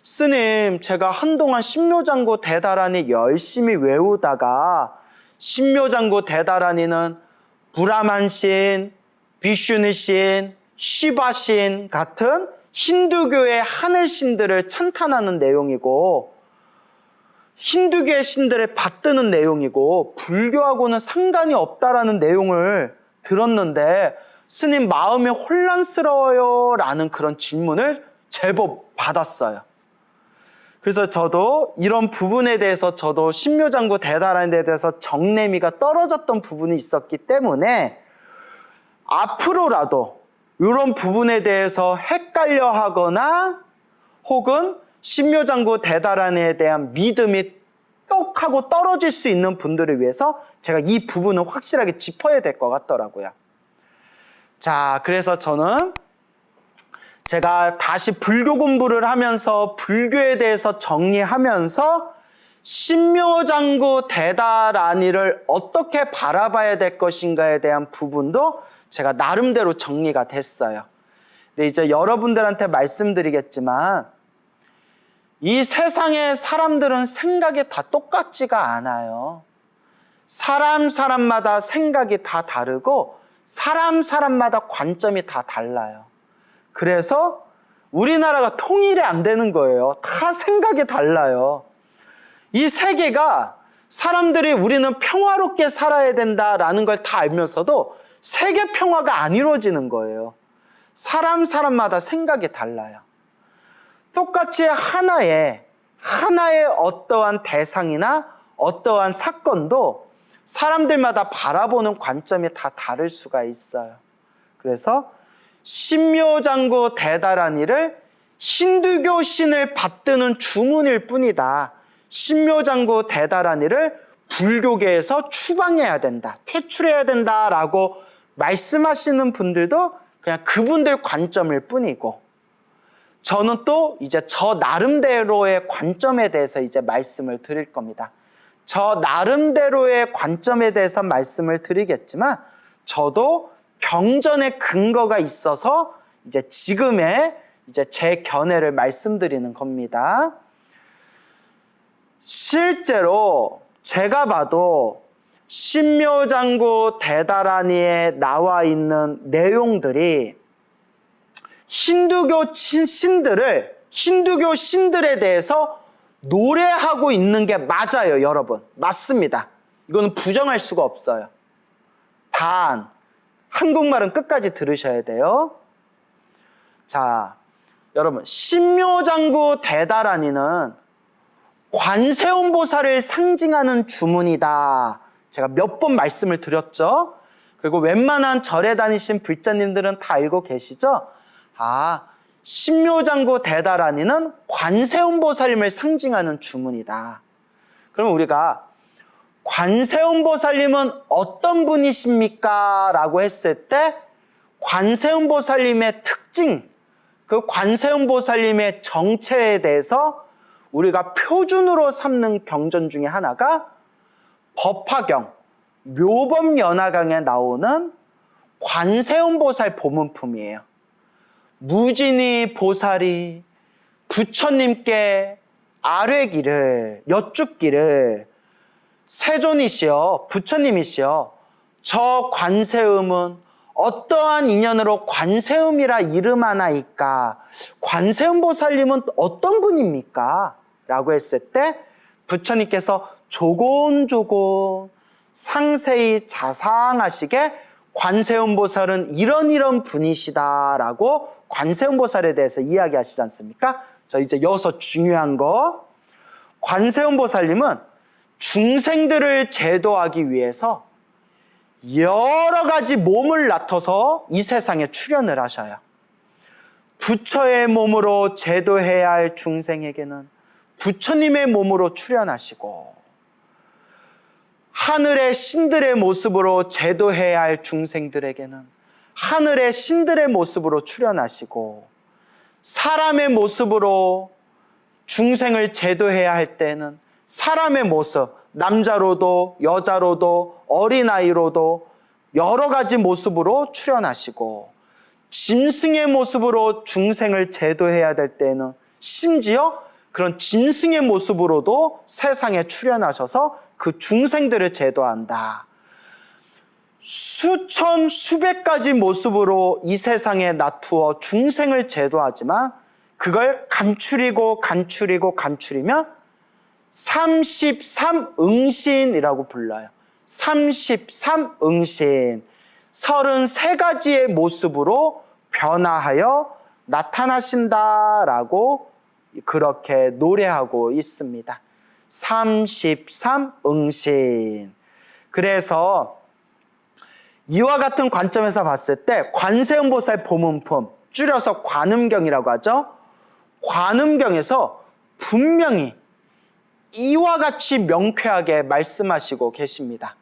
스님, 제가 한동안 신묘장구 대다라니 열심히 외우다가 신묘장구 대다라니는 브라만신, 비슈니신, 시바신 같은 힌두교의 하늘신들을 찬탄하는 내용이고 힌두교의 신들을 받드는 내용이고 불교하고는 상관이 없다라는 내용을 들었는데 스님 마음이 혼란스러워요 라는 그런 질문을 제법 받았어요. 그래서 저도 이런 부분에 대해서 저도 신묘장구 대다라니에 대해서 정내미가 떨어졌던 부분이 있었기 때문에 앞으로라도 이런 부분에 대해서 헷갈려 하거나 혹은 신묘장구 대다라니에 대한 믿음이 똑 하고 떨어질 수 있는 분들을 위해서 제가 이 부분은 확실하게 짚어야 될 것 같더라고요. 자, 그래서 저는 제가 다시 불교 공부를 하면서 불교에 대해서 정리하면서 신묘장구 대다라니를 어떻게 바라봐야 될 것인가에 대한 부분도 제가 나름대로 정리가 됐어요. 근데 이제 여러분들한테 말씀드리겠지만 이 세상의 사람들은 생각이 다 똑같지가 않아요. 사람마다 생각이 다 다르고 사람마다 관점이 다 달라요. 그래서 우리나라가 통일이 안 되는 거예요. 다 생각이 달라요. 이 세계가 사람들이 우리는 평화롭게 살아야 된다라는 걸 다 알면서도 세계 평화가 안 이루어지는 거예요. 사람마다 생각이 달라요. 똑같이 하나의 어떠한 대상이나 어떠한 사건도 사람들마다 바라보는 관점이 다 다를 수가 있어요. 그래서 신묘장구 대다라니를 힌두교 신을 받드는 주문일 뿐이다. 신묘장구 대다라니를 불교계에서 추방해야 된다, 퇴출해야 된다라고 말씀하시는 분들도 그냥 그분들 관점일 뿐이고 저는 또 이제 저 나름대로의 관점에 대해서 이제 말씀을 드릴 겁니다. 저 나름대로의 관점에 대해서 말씀을 드리겠지만 저도 경전의 근거가 있어서 이제 지금의 이제 제 견해를 말씀드리는 겁니다. 실제로 제가 봐도 신묘장구 대다라니에 나와 있는 내용들이 힌두교 신들에 대해서 노래하고 있는 게 맞아요, 여러분. 맞습니다. 이거는 부정할 수가 없어요. 단, 한국말은 끝까지 들으셔야 돼요. 자, 여러분, 신묘장구 대다라니는 관세음보살을 상징하는 주문이다. 제가 몇 번 말씀을 드렸죠. 그리고 웬만한 절에 다니신 불자님들은 다 알고 계시죠? 신묘장구 대다라니는 관세음보살님을 상징하는 주문이다. 그럼 우리가 관세음보살님은 어떤 분이십니까? 라고 했을 때 관세음보살님의 특징, 그 관세음보살님의 정체에 대해서 우리가 표준으로 삼는 경전 중에 하나가 법화경, 묘법연화강에 나오는 관세음보살 보문품이에요. 무진이 보살이 부처님께 아뢰기를 여쭙기를 세존이시여 부처님이시여 저 관세음은 어떠한 인연으로 관세음이라 이름하나이까? 관세음보살님은 어떤 분입니까? 라고 했을 때 부처님께서 조곤조곤 상세히 자상하시게 관세음보살은 이런 분이시다라고 관세음보살에 대해서 이야기하시지 않습니까? 저 이제 여기서 중요한 거, 관세음보살님은 중생들을 제도하기 위해서 여러 가지 몸을 나타서 이 세상에 출현을 하셔요. 부처의 몸으로 제도해야 할 중생에게는 부처님의 몸으로 출현하시고 하늘의 신들의 모습으로 제도해야 할 중생들에게는 하늘의 신들의 모습으로 출현하시고 사람의 모습으로 중생을 제도해야 할 때는 사람의 모습, 남자로도 여자로도 어린아이로도 여러 가지 모습으로 출현하시고 짐승의 모습으로 중생을 제도해야 될 때는 심지어 그런 짐승의 모습으로도 세상에 출현하셔서 그 중생들을 제도한다. 수천, 수백 가지 모습으로 이 세상에 나투어 중생을 제도하지만 그걸 간추리면 33응신이라고 불러요. 33응신. 33가지의 모습으로 변화하여 나타나신다라고 그렇게 노래하고 있습니다. 33응신. 그래서 이와 같은 관점에서 봤을 때 관세음보살 보문품, 줄여서 관음경이라고 하죠. 관음경에서 분명히 이와 같이 명쾌하게 말씀하시고 계십니다.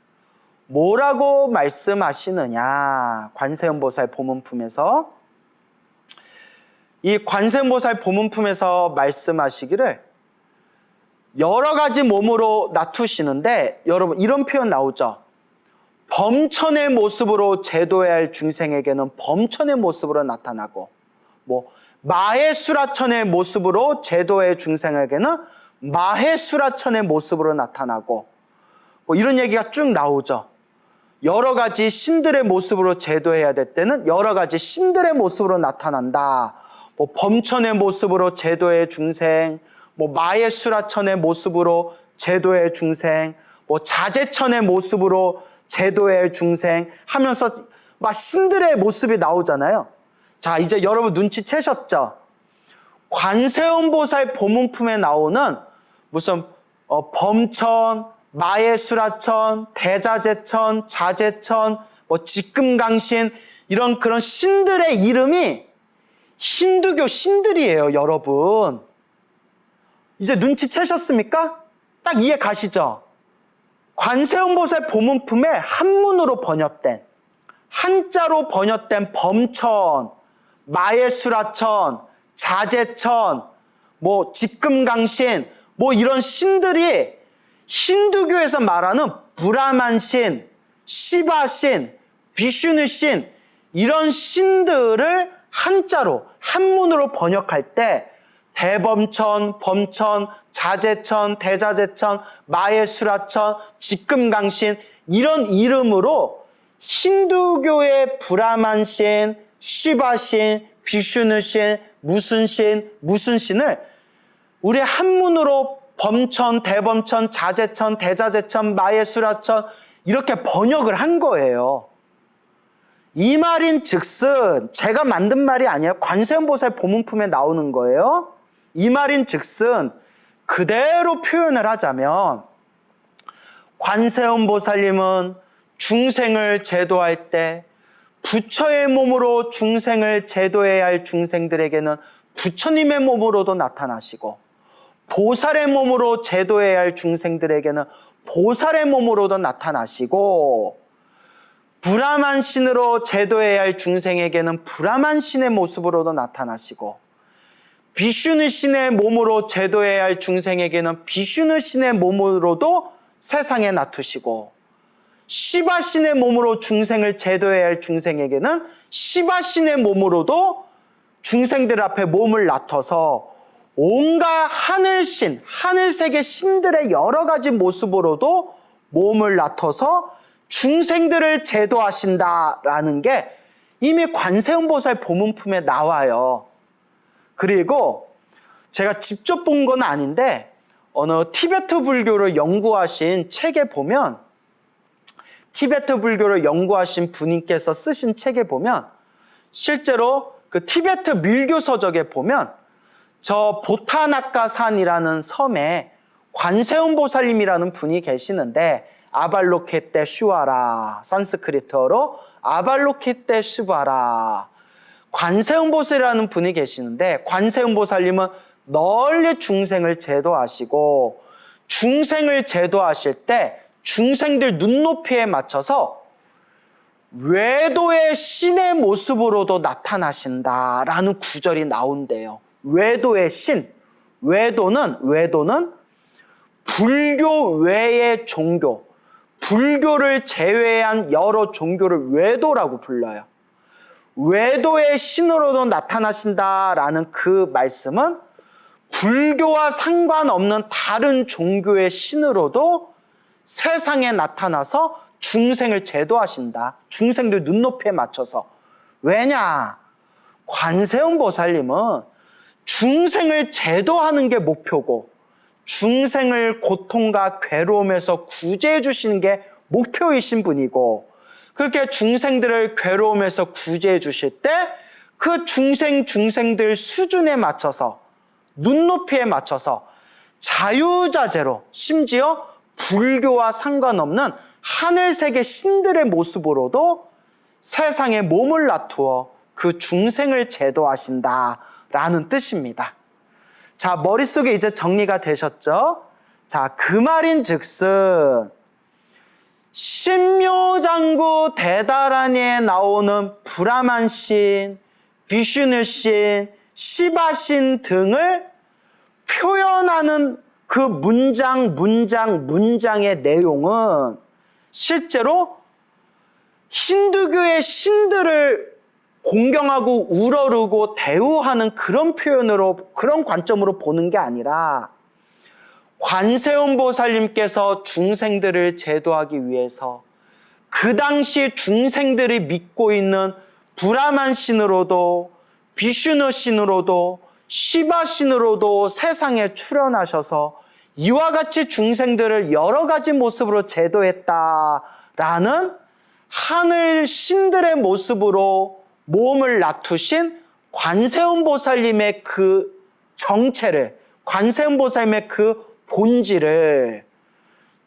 뭐라고 말씀하시느냐? 관세음보살 보문품에서 이 관세음보살 보문품에서 말씀하시기를 여러 가지 몸으로 나투시는데 여러분 이런 표현 나오죠. 범천의 모습으로 제도해야 할 중생에게는 범천의 모습으로 나타나고 마해수라천의 모습으로 제도의 중생에게는 마해수라천의 모습으로 나타나고 이런 얘기가 쭉 나오죠. 여러 가지 신들의 모습으로 제도해야 될 때는 여러 가지 신들의 모습으로 나타난다. 범천의 모습으로 제도의 중생, 마해수라천의 모습으로 제도의 중생, 자재천의 모습으로 제도의 중생 하면서 막 신들의 모습이 나오잖아요. 자, 이제 여러분 눈치채셨죠? 관세음보살 보문품에 나오는 무슨 범천, 마해수라천, 대자재천, 자재천, 직금강신 이런 그런 신들의 이름이 힌두교 신들이에요, 여러분. 이제 눈치채셨습니까? 딱 이해 가시죠? 관세음보살 보문품에 한문으로 번역된, 한자로 번역된 범천, 마해수라천, 자재천, 직금강신, 이런 신들이 힌두교에서 말하는 브라만신, 시바신, 비슈누신 이런 신들을 한자로, 한문으로 번역할 때 대범천, 범천, 자재천, 대자재천, 마해수라천, 직금강신 이런 이름으로 힌두교의 브라만신, 시바신, 비슈누신, 무슨 신을 우리 한문으로 범천, 대범천, 자재천, 대자재천, 마해수라천 이렇게 번역을 한 거예요. 이 말인 즉슨 제가 만든 말이 아니에요. 관세음보살 보문품에 나오는 거예요. 이 말인 즉슨 그대로 표현을 하자면 관세음보살님은 중생을 제도할 때 부처의 몸으로 중생을 제도해야 할 중생들에게는 부처님의 몸으로도 나타나시고 보살의 몸으로 제도해야 할 중생들에게는 보살의 몸으로도 나타나시고 브라만신으로 제도해야 할 중생에게는 브라만신의 모습으로도 나타나시고 비슈누신의 몸으로 제도해야 할 중생에게는 비슈누신의 몸으로도 세상에 나투시고 시바신의 몸으로 중생을 제도해야 할 중생에게는 시바신의 몸으로도 중생들 앞에 몸을 나터서 온갖 하늘신, 하늘세계 신들의 여러 가지 모습으로도 몸을 나터서 중생들을 제도하신다라는 게 이미 관세음보살 보문품에 나와요. 그리고 제가 직접 본 건 아닌데 어느 티베트 불교를 연구하신 책에 보면 티베트 불교를 연구하신 분께서 쓰신 책에 보면 실제로 그 티베트 밀교 서적에 보면 저 보타나카산이라는 섬에 관세음보살님이라는 분이 계시는데 아발로케테 슈와라, 산스크리트어로 아발로케테 슈바라 관세음보살이라는 분이 계시는데 관세음보살님은 널리 중생을 제도하시고, 중생을 제도하실 때 중생들 눈높이에 맞춰서 외도의 신의 모습으로도 나타나신다라는 구절이 나온대요. 외도의 신. 외도는 불교 외의 종교, 불교를 제외한 여러 종교를 외도라고 불러요. 외도의 신으로도 나타나신다라는 그 말씀은 불교와 상관없는 다른 종교의 신으로도 세상에 나타나서 중생을 제도하신다. 중생들 눈높이에 맞춰서. 왜냐? 관세음 보살님은 중생을 제도하는 게 목표고, 중생을 고통과 괴로움에서 구제해 주시는 게 목표이신 분이고, 그렇게 중생들을 괴로움에서 구제해 주실 때 그 중생들 수준에 맞춰서, 눈높이에 맞춰서 자유자재로, 심지어 불교와 상관없는 하늘세계 신들의 모습으로도 세상에 몸을 놔두어 그 중생을 제도하신다라는 뜻입니다. 자, 머릿속에 이제 정리가 되셨죠? 자, 그 말인즉슨 신묘장구 대다라니에 나오는 브라만신, 비슈누신, 시바신 등을 표현하는 그 문장의 내용은 실제로 힌두교의 신들을 공경하고 우러르고 대우하는 그런 표현으로, 그런 관점으로 보는 게 아니라 관세음 보살님께서 중생들을 제도하기 위해서 그 당시 중생들이 믿고 있는 브라만 신으로도, 비슈누 신으로도, 시바 신으로도 세상에 출현하셔서 이와 같이 중생들을 여러 가지 모습으로 제도했다라는 하늘 신들의 모습으로 몸을 놔두신 관세음 보살님의 그 정체를, 관세음 보살님의 그 본질을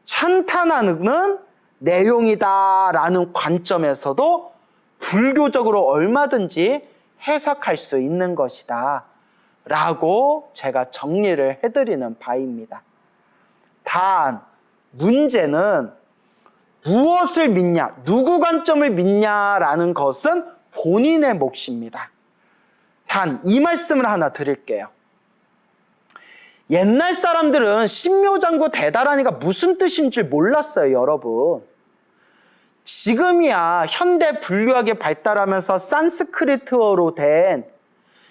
찬탄하는 내용이다라는 관점에서도 불교적으로 얼마든지 해석할 수 있는 것이다 라고 제가 정리를 해드리는 바입니다. 단 문제는 무엇을 믿냐, 누구 관점을 믿냐라는 것은 본인의 몫입니다. 단 이 말씀을 하나 드릴게요. 옛날 사람들은 신묘장구 대다라니가 무슨 뜻인지 몰랐어요, 여러분. 지금이야 현대 불교학이 발달하면서 산스크리트어로 된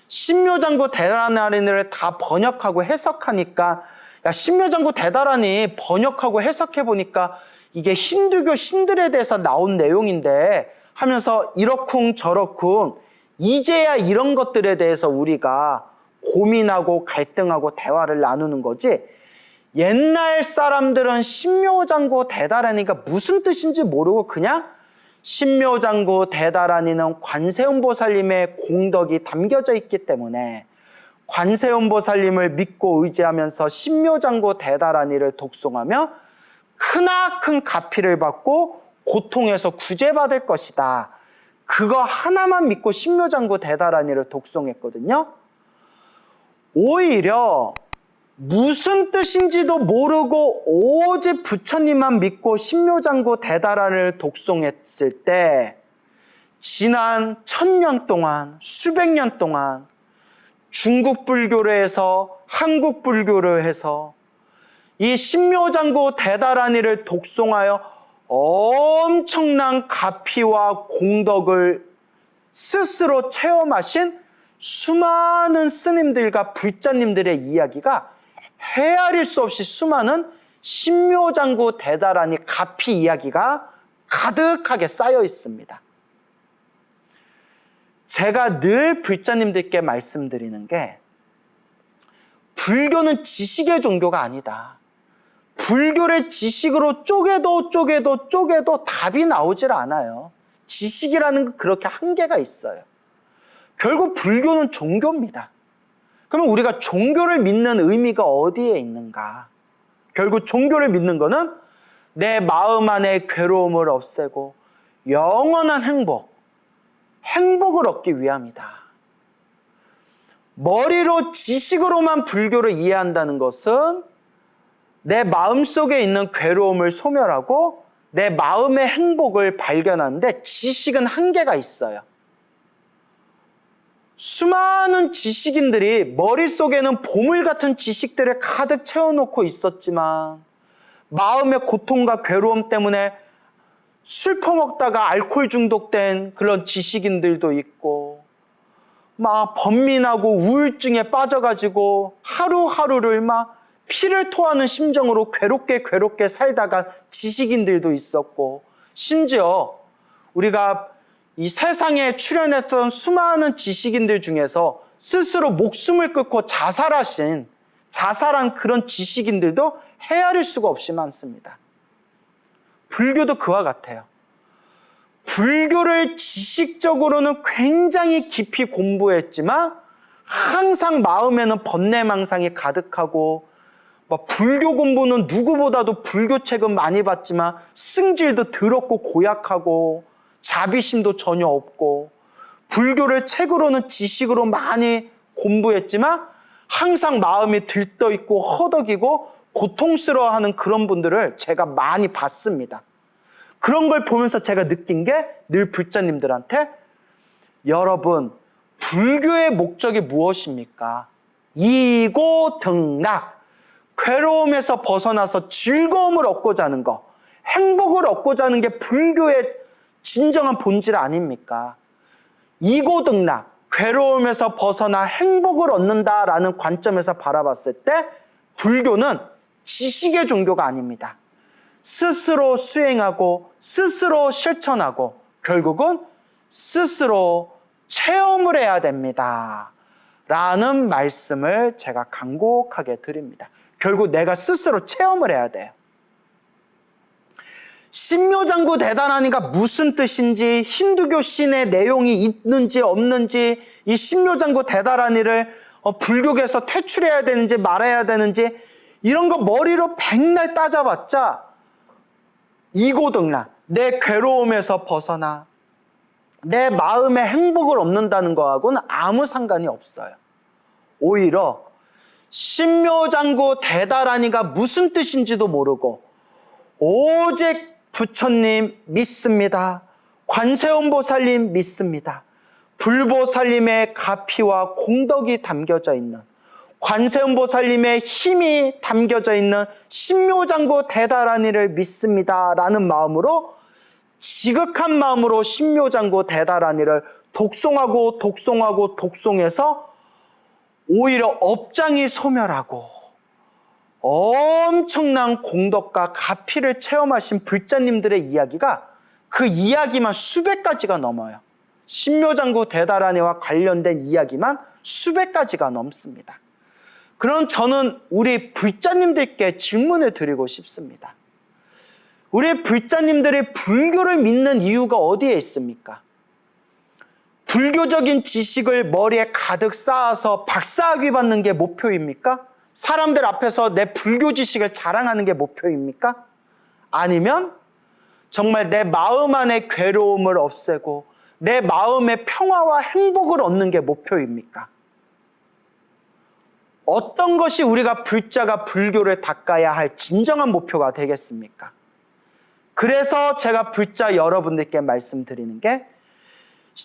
신묘장구 대다라니를 다 번역하고 해석하니까, 야, 신묘장구 대다라니 번역하고 해석해보니까 이게 힌두교 신들에 대해서 나온 내용인데 하면서 이러쿵 저러쿵 이제야 이런 것들에 대해서 우리가 고민하고 갈등하고 대화를 나누는 거지, 옛날 사람들은 신묘장구 대다라니가 무슨 뜻인지 모르고 그냥 신묘장구 대다라니는 관세음 보살님의 공덕이 담겨져 있기 때문에 관세음 보살님을 믿고 의지하면서 신묘장구 대다라니를 독송하며 크나큰 가피를 받고 고통에서 구제받을 것이다. 그거 하나만 믿고 신묘장구 대다라니를 독송했거든요. 오히려 무슨 뜻인지도 모르고 오직 부처님만 믿고 신묘장구 대다라니를 독송했을 때 지난 1000년 동안, 수백 년 동안 중국 불교를 해서 한국 불교를 해서 이 신묘장구 대다라니를 독송하여 엄청난 가피와 공덕을 스스로 체험하신 수많은 스님들과 불자님들의 이야기가 헤아릴 수 없이 수많은 신묘장구 대다라니 가피 이야기가 가득하게 쌓여 있습니다. 제가 늘 불자님들께 말씀드리는 게, 불교는 지식의 종교가 아니다. 불교를 지식으로 쪼개도 답이 나오질 않아요. 지식이라는 건 그렇게 한계가 있어요. 결국 불교는 종교입니다. 그러면 우리가 종교를 믿는 의미가 어디에 있는가? 결국 종교를 믿는 거는 내 마음 안에 괴로움을 없애고 영원한 행복을 얻기 위함이다. 머리로 지식으로만 불교를 이해한다는 것은 내 마음속에 있는 괴로움을 소멸하고 내 마음의 행복을 발견하는데 지식은 한계가 있어요. 수많은 지식인들이 머릿속에는 보물 같은 지식들을 가득 채워놓고 있었지만 마음의 고통과 괴로움 때문에 술 퍼먹다가 알코올 중독된 그런 지식인들도 있고 막 번민하고 우울증에 빠져가지고 하루하루를 막 피를 토하는 심정으로 괴롭게 살다가 지식인들도 있었고 심지어 우리가 이 세상에 출연했던 수많은 지식인들 중에서 스스로 목숨을 끊고 자살한 그런 지식인들도 헤아릴 수가 없이 많습니다. 불교도 그와 같아요. 불교를 지식적으로는 굉장히 깊이 공부했지만 항상 마음에는 번뇌망상이 가득하고 불교 공부는 누구보다도 불교책은 많이 봤지만 승질도 더럽고 고약하고 자비심도 전혀 없고 불교를 책으로는 지식으로 많이 공부했지만 항상 마음이 들떠있고 허덕이고 고통스러워하는 그런 분들을 제가 많이 봤습니다. 그런 걸 보면서 제가 느낀 게 늘 불자님들한테 여러분 불교의 목적이 무엇입니까? 이고등락 괴로움에서 벗어나서 즐거움을 얻고자 하는 거 행복을 얻고자 하는 게 불교의 진정한 본질 아닙니까? 이고등락 괴로움에서 벗어나 행복을 얻는다라는 관점에서 바라봤을 때 불교는 지식의 종교가 아닙니다. 스스로 수행하고 스스로 실천하고 결국은 스스로 체험을 해야 됩니다. 라는 말씀을 제가 간곡하게 드립니다. 결국 내가 스스로 체험을 해야 돼요. 신묘장구 대단하니가 무슨 뜻인지 힌두교 신의 내용이 있는지 없는지 이 신묘장구 대단하니를 불교에서 퇴출해야 되는지 말아야 되는지 이런 거 머리로 백날 따져봤자 이고등락 내 괴로움에서 벗어나 내 마음의 행복을 얻는다는 거하고는 아무 상관이 없어요. 오히려 신묘장구 대다라니가 무슨 뜻인지도 모르고 오직 부처님 믿습니다. 관세음보살님 믿습니다. 불보살님의 가피와 공덕이 담겨져 있는 관세음보살님의 힘이 담겨져 있는 신묘장구 대다라니를 믿습니다. 라는 마음으로 지극한 마음으로 신묘장구 대다라니를 독송해서 오히려 업장이 소멸하고 엄청난 공덕과 가피를 체험하신 불자님들의 이야기가 그 이야기만 수백 가지가 넘어요. 신묘장구 대다라니와 관련된 이야기만 수백 가지가 넘습니다. 그럼 저는 우리 불자님들께 질문을 드리고 싶습니다. 우리 불자님들이 불교를 믿는 이유가 어디에 있습니까? 불교적인 지식을 머리에 가득 쌓아서 박사학위 받는 게 목표입니까? 사람들 앞에서 내 불교 지식을 자랑하는 게 목표입니까? 아니면 정말 내 마음 안의 괴로움을 없애고 내 마음의 평화와 행복을 얻는 게 목표입니까? 어떤 것이 우리가 불자가 불교를 닦아야 할 진정한 목표가 되겠습니까? 그래서 제가 불자 여러분들께 말씀드리는 게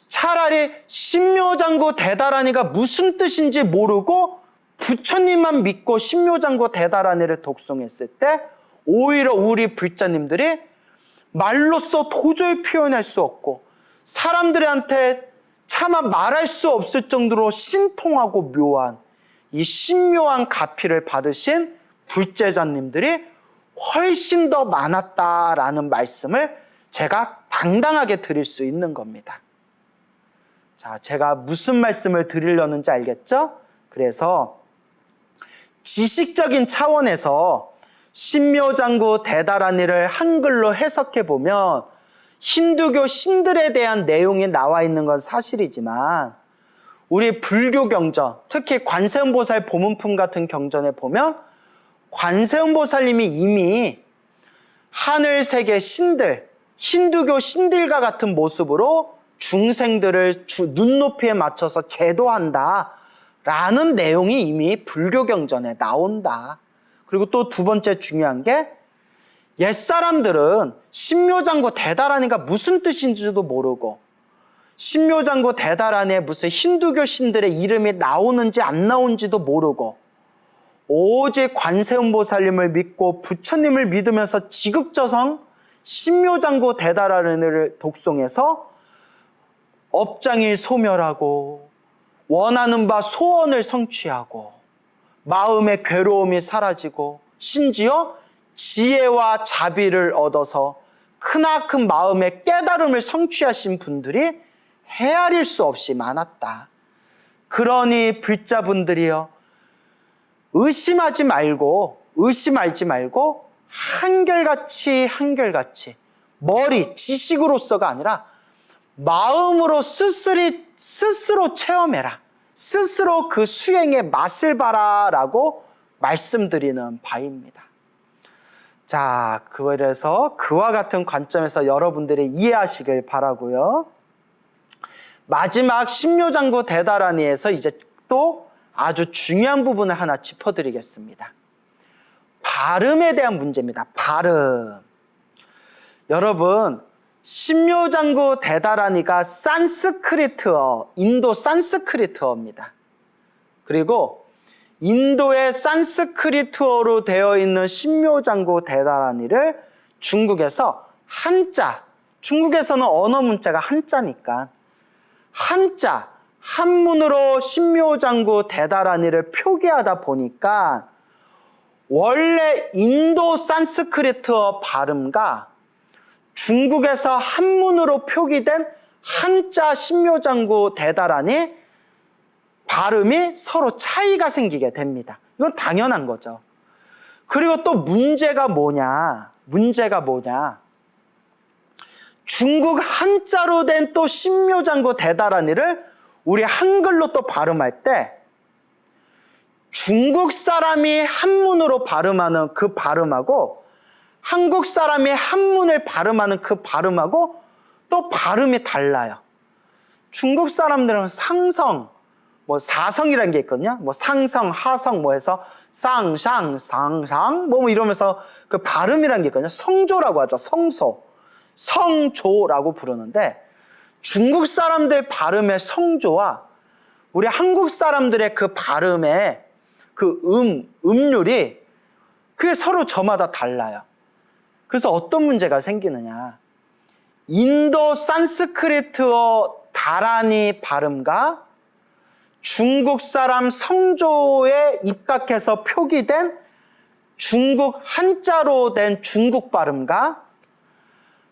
차라리 신묘장구 대다라니가 무슨 뜻인지 모르고 부처님만 믿고 신묘장구 대다라니를 독송했을 때 오히려 우리 불자님들이 말로써 도저히 표현할 수 없고 사람들한테 차마 말할 수 없을 정도로 신통하고 묘한 이 신묘한 가피를 받으신 불제자님들이 훨씬 더 많았다라는 말씀을 제가 당당하게 드릴 수 있는 겁니다. 자, 제가 무슨 말씀을 드리려는지 알겠죠? 그래서 지식적인 차원에서 신묘장구 대다라니를 한글로 해석해 보면 힌두교 신들에 대한 내용이 나와 있는 건 사실이지만 우리 불교 경전, 특히 관세음보살 보문품 같은 경전에 보면 관세음보살님이 이미 하늘세계 신들, 힌두교 신들과 같은 모습으로 중생들을 눈높이에 맞춰서 제도한다 라는 내용이 이미 불교 경전에 나온다. 그리고 또 두 번째 중요한 게 옛사람들은 신묘장구 대다라니가 무슨 뜻인지도 모르고 신묘장구 대다라니에 무슨 힌두교 신들의 이름이 나오는지 안 나오는지도 모르고 오직 관세음보살님을 믿고 부처님을 믿으면서 지극저성 신묘장구 대다라니를 독송해서 업장일 소멸하고 원하는 바 소원을 성취하고 마음의 괴로움이 사라지고 심지어 지혜와 자비를 얻어서 크나큰 마음의 깨달음을 성취하신 분들이 헤아릴 수 없이 많았다. 그러니 불자분들이여 의심하지 말고 한결같이 머리 지식으로서가 아니라 마음으로 스스로 체험해라. 스스로 그 수행의 맛을 봐라라고 말씀드리는 바입니다. 자, 그래서 그와 같은 관점에서 여러분들이 이해하시길 바라고요. 마지막 신묘장구 대다라니에서 이제 또 아주 중요한 부분을 하나 짚어드리겠습니다. 발음에 대한 문제입니다. 발음. 여러분, 신묘장구 대다라니가 산스크리트어, 인도 산스크리트어입니다. 그리고 인도의 산스크리트어로 되어 있는 신묘장구 대다라니를 중국에서 한자, 중국에서는 언어 문자가 한자니까 한자, 한문으로 신묘장구 대다라니를 표기하다 보니까 원래 인도 산스크리트어 발음과 중국에서 한문으로 표기된 한자 신묘장구 대다라니 발음이 서로 차이가 생기게 됩니다. 이건 당연한 거죠. 그리고 또 문제가 뭐냐? 중국 한자로 된 또 신묘장구 대다라니를 우리 한글로 또 발음할 때 중국 사람이 한문으로 발음하는 그 발음하고 한국 사람이 한문을 발음하는 그 발음하고 또 발음이 달라요. 중국 사람들은 상성, 사성이라는 게 있거든요. 상성, 하성 해서 쌍상, 상상 이러면서 그 발음이라는 게 있거든요. 성조라고 하죠. 성소. 성조라고 부르는데 중국 사람들 발음의 성조와 우리 한국 사람들의 그 발음의 그 음률이 그게 서로 저마다 달라요. 그래서 어떤 문제가 생기느냐. 인도 산스크리트어 다라니 발음과 중국 사람 성조에 입각해서 표기된 중국 한자로 된 중국 발음과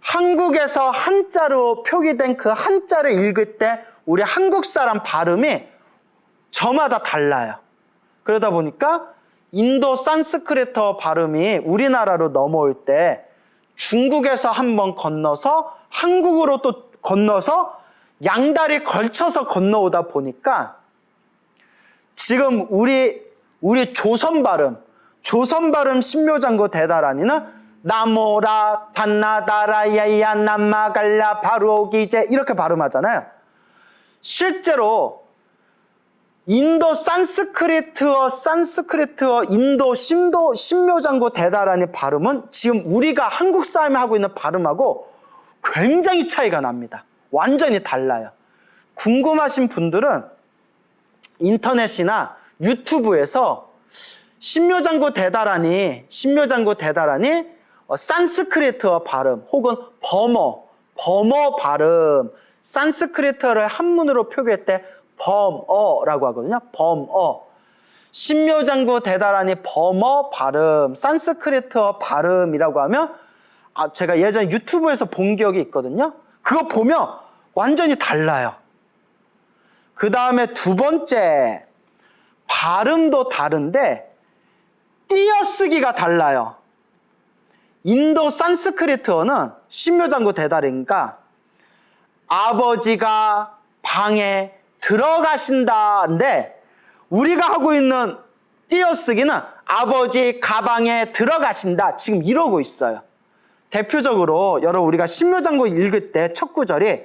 한국에서 한자로 표기된 그 한자를 읽을 때 우리 한국 사람 발음이 저마다 달라요. 그러다 보니까 인도 산스크리트어 발음이 우리나라로 넘어올 때 중국에서 한번 건너서 한국으로 또 건너서 양다리 걸쳐서 건너오다 보니까 지금 우리 조선 발음 신묘장구 대다라니는 나모라 단나다라 야야 남마갈라 바로기제 이렇게 발음하잖아요. 실제로 인도 산스크리트어 인도 신묘장구 대다라니 발음은 지금 우리가 한국 사람이 하고 있는 발음하고 굉장히 차이가 납니다. 완전히 달라요. 궁금하신 분들은 인터넷이나 유튜브에서 신묘장구 대다라니 산스크리트어 발음 혹은 버머 발음 산스크리트어를 한문으로 표기할 때 범어라고 하거든요. 범어. 신묘장구 대다라니 범어 발음, 산스크리트어 발음이라고 하면 제가 예전에 유튜브에서 본 기억이 있거든요. 그거 보면 완전히 달라요. 그 다음에 두 번째, 발음도 다른데 띄어쓰기가 달라요. 인도 산스크리트어는 신묘장구 대다라니까 아버지가 방에 들어가신다인데 우리가 하고 있는 띄어쓰기는 아버지 가방에 들어가신다 지금 이러고 있어요. 대표적으로 여러분 우리가 신묘장구 읽을 때 첫 구절이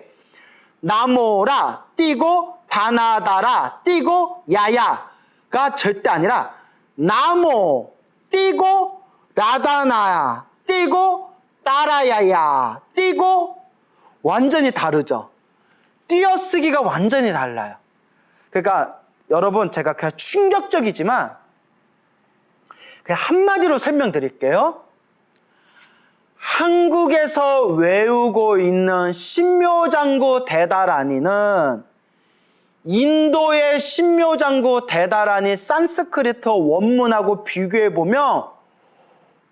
나모라 띄고 다나다라 띄고 야야가 절대 아니라 나모 띄고 라다나야 띄고 따라야야 띄고 완전히 다르죠. 띄어쓰기가 완전히 달라요. 그러니까 여러분 제가 그냥 충격적이지만 그냥 한마디로 설명드릴게요. 한국에서 외우고 있는 신묘장구 대다라니는 인도의 신묘장구 대다라니 산스크리트 원문하고 비교해보면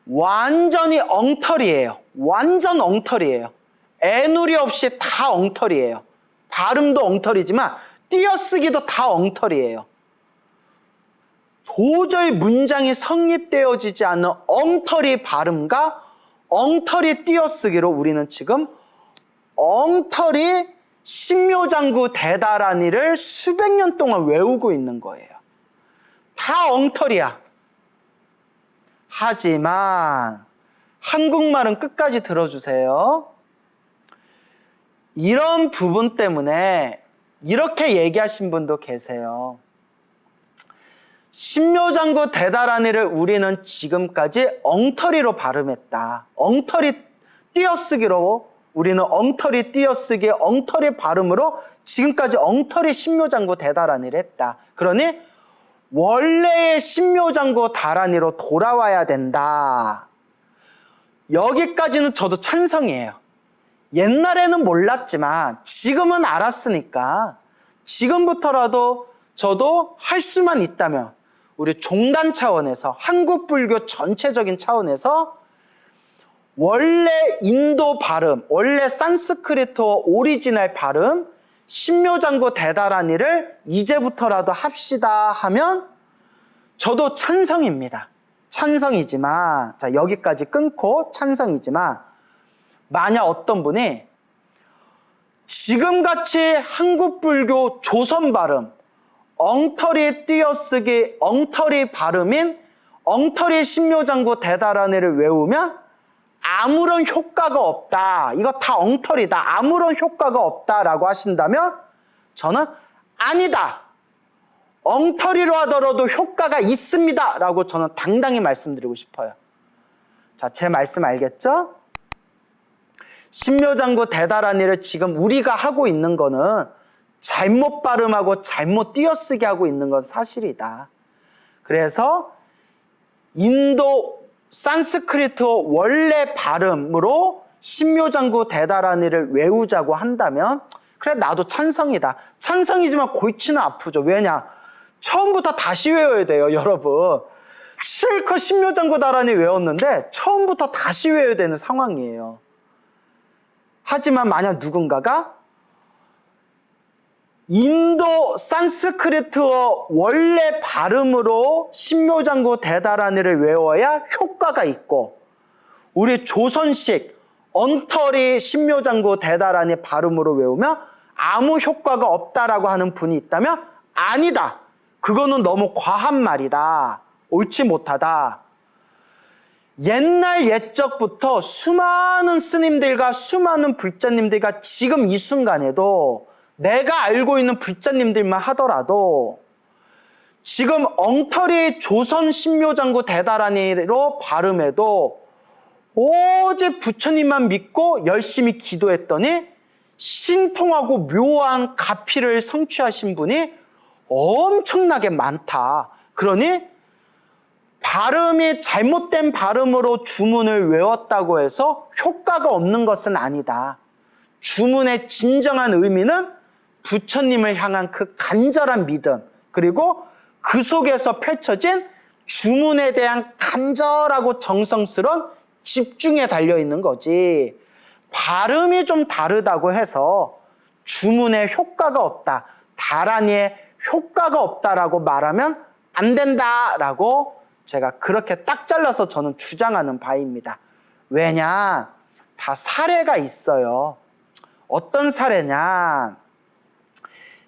완전히 엉터리예요. 완전 엉터리예요. 애누리 없이 다 엉터리예요. 발음도 엉터리지만 띄어쓰기도 다 엉터리예요. 도저히 문장이 성립되어지지 않는 엉터리 발음과 엉터리 띄어쓰기로 우리는 지금 엉터리 신묘장구 대다라니를 수백 년 동안 외우고 있는 거예요. 다 엉터리야. 하지만 한국말은 끝까지 들어주세요. 이런 부분 때문에 이렇게 얘기하신 분도 계세요. 신묘장구 대다라니를 우리는 지금까지 엉터리로 발음했다. 엉터리 띄어쓰기로 우리는 엉터리 띄어쓰기, 엉터리 발음으로 지금까지 엉터리 신묘장구 대다라니를 했다. 그러니 원래의 신묘장구 다라니로 돌아와야 된다. 여기까지는 저도 찬성이에요. 옛날에는 몰랐지만 지금은 알았으니까 지금부터라도 저도 할 수만 있다면 우리 종단 차원에서 한국 불교 전체적인 차원에서 원래 인도 발음, 원래 산스크리트 오리지널 발음 신묘장구 대다라니를 이제부터라도 합시다 하면 저도 찬성입니다. 찬성이지만 자 여기까지 끊고 찬성이지만 만약 어떤 분이 지금같이 한국 불교 조선 발음 엉터리 띄어쓰기 엉터리 발음인 엉터리 신묘장구 대다라니를 외우면 아무런 효과가 없다. 이거 다 엉터리다. 아무런 효과가 없다라고 하신다면 저는 아니다. 엉터리로 하더라도 효과가 있습니다. 라고 저는 당당히 말씀드리고 싶어요. 자, 제 말씀 알겠죠? 신묘장구 대다라니를 지금 우리가 하고 있는 거는 잘못 발음하고 잘못 띄어쓰기 하고 있는 건 사실이다. 그래서 인도 산스크리트 원래 발음으로 신묘장구 대다라니를 외우자고 한다면 그래 나도 찬성이다. 찬성이지만 골치는 아프죠. 왜냐? 처음부터 다시 외워야 돼요. 여러분. 실컷 신묘장구 다라니 외웠는데 처음부터 다시 외워야 되는 상황이에요. 하지만 만약 누군가가 인도 산스크리트어 원래 발음으로 신묘장구 대다라니를 외워야 효과가 있고 우리 조선식 엉터리 신묘장구 대다라니 발음으로 외우면 아무 효과가 없다라고 하는 분이 있다면 아니다. 그거는 너무 과한 말이다. 옳지 못하다. 옛날 옛적부터 수많은 스님들과 수많은 불자님들과 지금 이 순간에도 내가 알고 있는 불자님들만 하더라도 지금 엉터리 조선 신묘장구 대다라니로 발음해도 오직 부처님만 믿고 열심히 기도했더니 신통하고 묘한 가피를 성취하신 분이 엄청나게 많다. 그러니 발음이 잘못된 발음으로 주문을 외웠다고 해서 효과가 없는 것은 아니다. 주문의 진정한 의미는 부처님을 향한 그 간절한 믿음 그리고 그 속에서 펼쳐진 주문에 대한 간절하고 정성스러운 집중에 달려있는 거지. 발음이 좀 다르다고 해서 주문에 효과가 없다. 다라니에 효과가 없다라고 말하면 안 된다라고 제가 그렇게 딱 잘라서 저는 주장하는 바입니다. 왜냐? 다 사례가 있어요. 어떤 사례냐?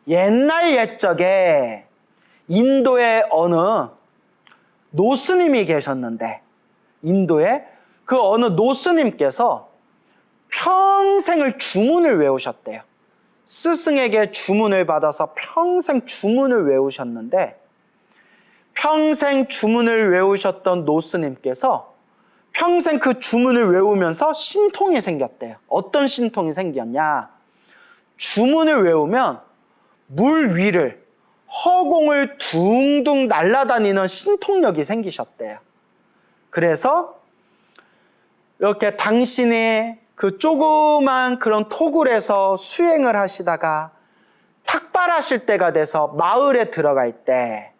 옛날 옛적에 인도에 어느 노스님이 계셨는데 인도에 그 어느 노스님께서 평생을 주문을 외우셨대요. 스승에게 주문을 받아서 평생 주문을 외우셨는데, 평생 주문을 외우셨던 노스님께서 평생 그 주문을 외우면서 신통이 생겼대요. 어떤 신통이 생겼냐? 주문을 외우면 물 위를, 허공을 둥둥 날아다니는 신통력이 생기셨대요. 그래서 이렇게 당신이 그 조그만 그런 토굴에서 수행을 하시다가 탁발하실 때가 돼서 마을에 들어갈 때,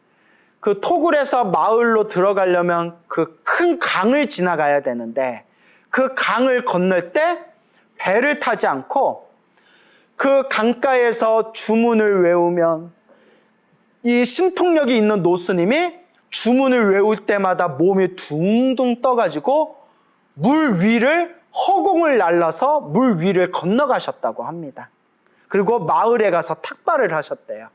그 토굴에서 마을로 들어가려면 그 큰 강을 지나가야 되는데, 그 강을 건널 때 배를 타지 않고 그 강가에서 주문을 외우면 이 신통력이 있는 노스님이 주문을 외울 때마다 몸이 둥둥 떠가지고 물 위를, 허공을 날라서 물 위를 건너가셨다고 합니다. 그리고 마을에 가서 탁발을 하셨대요.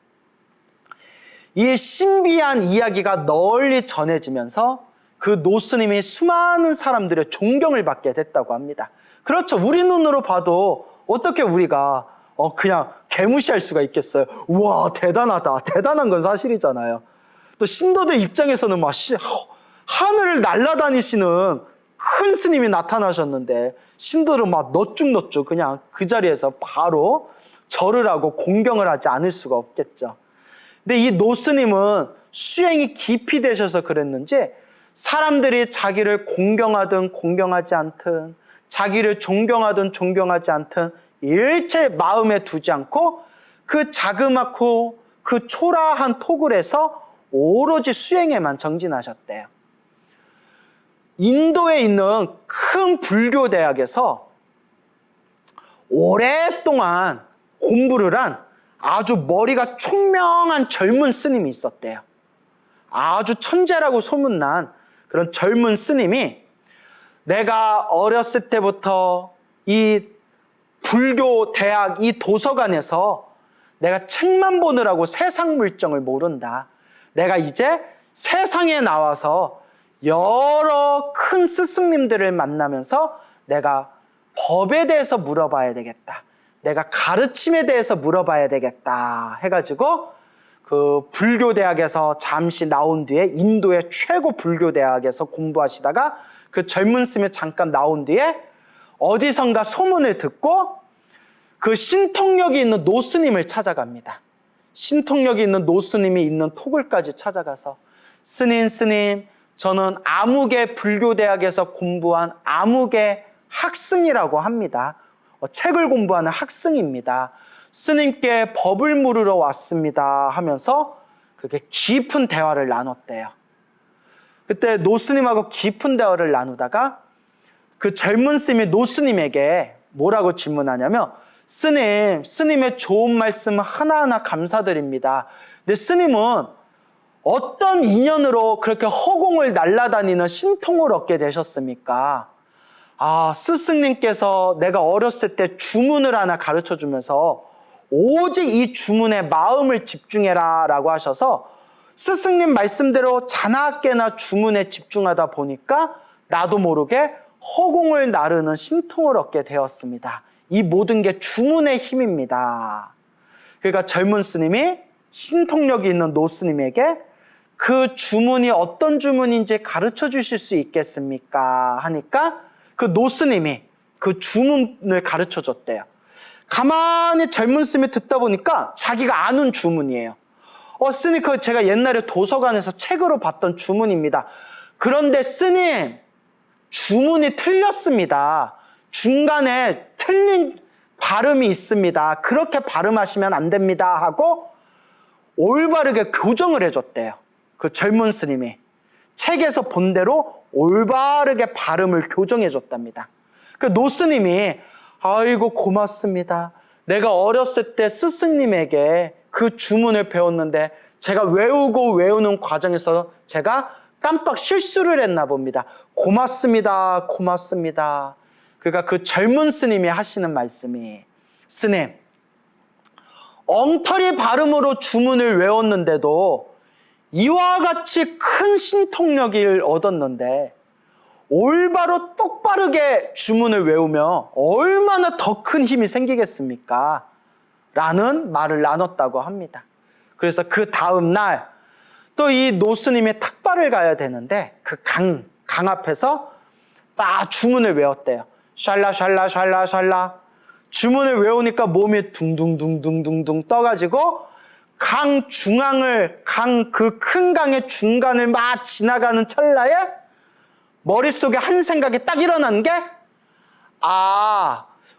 이 신비한 이야기가 널리 전해지면서 그 노스님이 수많은 사람들의 존경을 받게 됐다고 합니다. 그렇죠. 우리 눈으로 봐도 어떻게 우리가 그냥 개무시할 수가 있겠어요. 우와, 대단하다. 대단한 건 사실이잖아요. 또 신도들 입장에서는 막 하늘을 날아다니시는 큰 스님이 나타나셨는데, 신도들은 막 너쭉너쭉 그냥 그 자리에서 바로 절을 하고 공경을 하지 않을 수가 없겠죠. 근데 이 노스님은 수행이 깊이 되셔서 그랬는지 사람들이 자기를 공경하든 공경하지 않든, 자기를 존경하든 존경하지 않든 일체 마음에 두지 않고 그 자그맣고 그 초라한 토굴에서 오로지 수행에만 정진하셨대요. 인도에 있는 큰 불교 대학에서 오랫동안 공부를 한 아주 머리가 총명한 젊은 스님이 있었대요. 아주 천재라고 소문난 그런 젊은 스님이, 내가 어렸을 때부터 이 불교 대학 이 도서관에서 내가 책만 보느라고 세상 물정을 모른다. 내가 이제 세상에 나와서 여러 큰 스승님들을 만나면서 내가 법에 대해서 물어봐야 되겠다. 내가 가르침에 대해서 물어봐야 되겠다 해가지고 그 불교대학에서 잠시 나온 뒤에, 인도의 최고 불교대학에서 공부하시다가 그 젊은 스님이 잠깐 나온 뒤에 어디선가 소문을 듣고 그 신통력이 있는 노스님을 찾아갑니다. 신통력이 있는 노스님이 있는 토굴까지 찾아가서, 스님, 저는 아무개 불교대학에서 공부한 아무개 학승이라고 합니다. 책을 공부하는 학승입니다. 스님께 법을 물으러 왔습니다 하면서 그렇게 깊은 대화를 나눴대요. 그때 노스님하고 깊은 대화를 나누다가 그 젊은 스님이 노스님에게 뭐라고 질문하냐면, 스님의 좋은 말씀 하나하나 감사드립니다. 근데 스님은 어떤 인연으로 그렇게 허공을 날아다니는 신통을 얻게 되셨습니까? 스승님께서 내가 어렸을 때 주문을 하나 가르쳐주면서 오직 이 주문에 마음을 집중해라 라고 하셔서 스승님 말씀대로 자나깨나 주문에 집중하다 보니까 나도 모르게 허공을 나르는 신통을 얻게 되었습니다. 이 모든 게 주문의 힘입니다. 그러니까 젊은 스님이 신통력이 있는 노스님에게 그 주문이 어떤 주문인지 가르쳐 주실 수 있겠습니까? 하니까 그 노스님이 그 주문을 가르쳐 줬대요. 가만히 젊은 스님이 듣다 보니까 자기가 아는 주문이에요. 스님, 그거 제가 옛날에 도서관에서 책으로 봤던 주문입니다. 그런데 스님, 주문이 틀렸습니다. 중간에 틀린 발음이 있습니다. 그렇게 발음하시면 안 됩니다 하고 올바르게 교정을 해줬대요. 그 젊은 스님이 책에서 본 대로 올바르게 발음을 교정해 줬답니다. 그 노스님이, 아이고 고맙습니다. 내가 어렸을 때 스승님에게 그 주문을 배웠는데 제가 외우는 과정에서 제가 깜빡 실수를 했나 봅니다. 고맙습니다. 그러니까 그 젊은 스님이 하시는 말씀이, 스님, 엉터리 발음으로 주문을 외웠는데도 이와 같이 큰 신통력을 얻었는데 올바로 똑바르게 주문을 외우면 얼마나 더 큰 힘이 생기겠습니까? 라는 말을 나눴다고 합니다. 그래서 그 다음 날 또 이 노스님이 탁발을 가야 되는데 그 강 앞에서 딱 주문을 외웠대요. 샬라 샬라 샬라 샬라. 주문을 외우니까 몸이 둥둥둥둥둥둥 떠가지고 강 중앙을 그 큰 강의 중간을 막 지나가는 찰나에 머릿속에 한 생각이 딱 일어난 게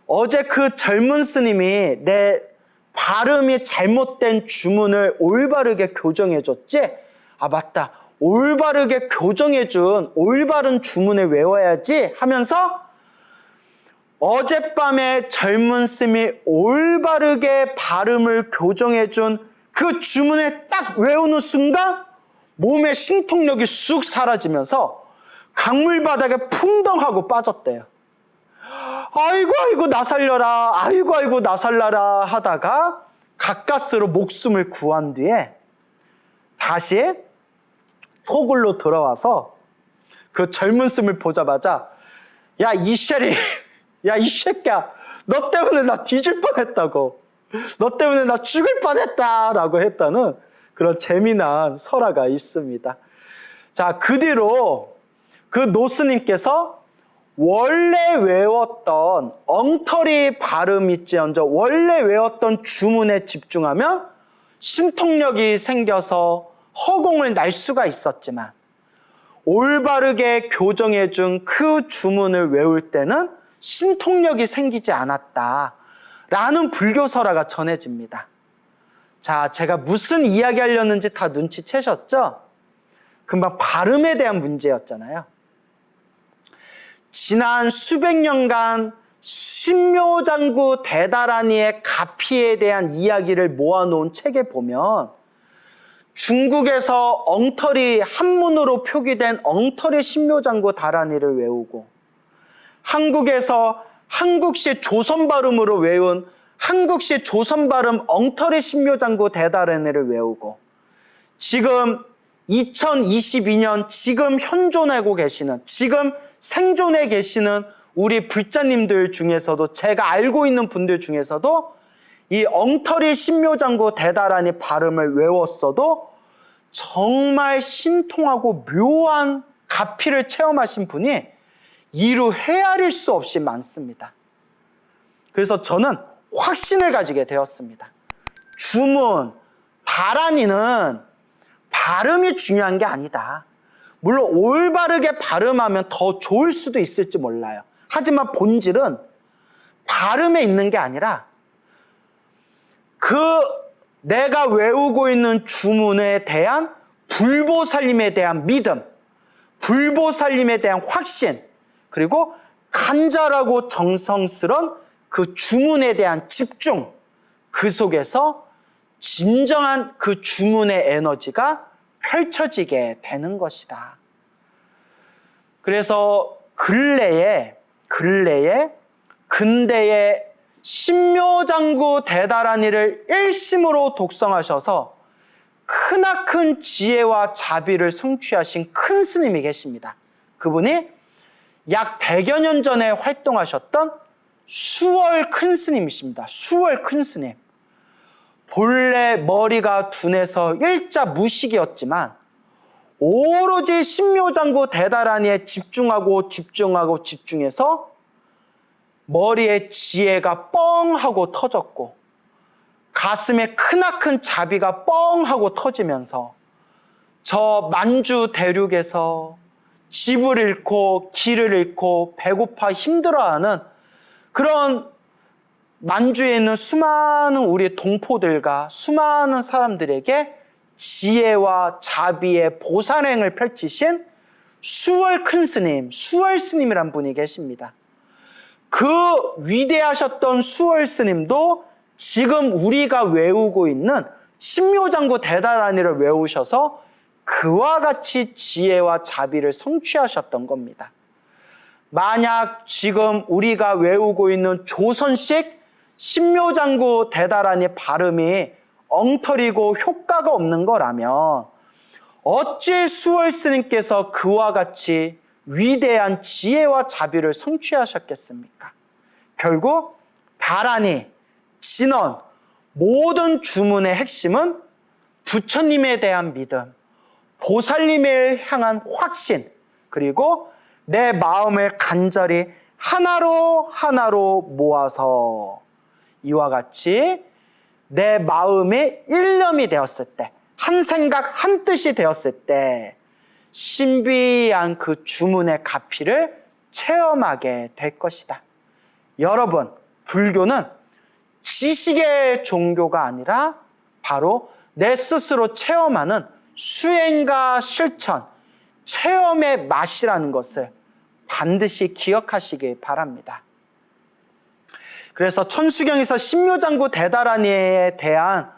어제 그 젊은 스님이 내 발음이 잘못된 주문을 올바르게 교정해줬지? 맞다. 올바르게 교정해준 올바른 주문을 외워야지 하면서 어젯밤에 젊은 스님이 올바르게 발음을 교정해준 그 주문을 딱 외우는 순간 몸의 신통력이 쑥 사라지면서 강물바닥에 풍덩하고 빠졌대요. 아이고 나 살려라, 아이고 나 살라라 하다가 가까스로 목숨을 구한 뒤에 다시 토굴로 들어와서 그 젊은 스님을 보자마자 야 이 새끼야 너 때문에 나 뒤질 뻔했다고, 너 때문에 나 죽을 뻔했다라고 했다는 그런 재미난 설화가 있습니다. 자, 그 뒤로 그 노스님께서 원래 외웠던 엉터리 발음일지언정 원래 외웠던 주문에 집중하면 신통력이 생겨서 허공을 날 수가 있었지만 올바르게 교정해준 그 주문을 외울 때는 신통력이 생기지 않았다라는 불교설화가 전해집니다. 자, 제가 무슨 이야기 하려는지 다 눈치채셨죠? 금방 발음에 대한 문제였잖아요. 지난 수백 년간 신묘장구 대다라니의 가피에 대한 이야기를 모아놓은 책에 보면 중국에서 엉터리 한문으로 표기된 엉터리 신묘장구 다라니를 외우고 한국에서 한국식 조선 발음으로 외운 한국식 조선 발음 엉터리 신묘장구 대다라니를 외우고 지금 2022년 지금 현존하고 계시는 지금 생존해 계시는 우리 불자님들 중에서도 제가 알고 있는 분들 중에서도 이 엉터리 신묘장구 대다라니 발음을 외웠어도 정말 신통하고 묘한 가피를 체험하신 분이 이루 헤아릴 수 없이 많습니다. 그래서 저는 확신을 가지게 되었습니다. 주문, 다라니는 발음이 중요한 게 아니다. 물론 올바르게 발음하면 더 좋을 수도 있을지 몰라요. 하지만 본질은 발음에 있는 게 아니라 내가 외우고 있는 주문에 대한 불보살님에 대한 믿음, 불보살님에 대한 확신, 그리고 간절하고 정성스러운 그 주문에 대한 집중, 그 속에서 진정한 그 주문의 에너지가 펼쳐지게 되는 것이다. 그래서 근대의 신묘장구 대다라니를 일심으로 독성하셔서 크나큰 지혜와 자비를 성취하신 큰 스님이 계십니다. 그분이 약 100여 년 전에 활동하셨던 수월 큰 스님이십니다. 수월 큰 스님. 본래 머리가 둔해서 일자 무식이었지만 오로지 신묘장구 대다라니에 집중해서 머리에 지혜가 뻥하고 터졌고 가슴에 크나큰 자비가 뻥하고 터지면서 저 만주 대륙에서 집을 잃고 길을 잃고 배고파 힘들어하는 그런 만주에 있는 수많은 우리 동포들과 수많은 사람들에게 지혜와 자비의 보살행을 펼치신 수월 큰 스님, 수월 스님이란 분이 계십니다. 그 위대하셨던 수월 스님도 지금 우리가 외우고 있는 신묘장구 대다라니를 외우셔서 그와 같이 지혜와 자비를 성취하셨던 겁니다. 만약 지금 우리가 외우고 있는 조선식 신묘장구 대다라니 발음이 엉터리고 효과가 없는 거라면 어찌 수월 스님께서 그와 같이 위대한 지혜와 자비를 성취하셨겠습니까? 결국 다라니, 진원 모든 주문의 핵심은 부처님에 대한 믿음, 보살님을 향한 확신, 그리고 내 마음을 간절히 하나로 모아서 이와 같이 내 마음이 일념이 되었을 때, 한 생각 한 뜻이 되었을 때 신비한 그 주문의 가피를 체험하게 될 것이다. 여러분, 불교는 지식의 종교가 아니라 바로 내 스스로 체험하는 수행과 실천, 체험의 맛이라는 것을 반드시 기억하시기 바랍니다. 그래서 천수경에서 신묘장구 대다라니에 대한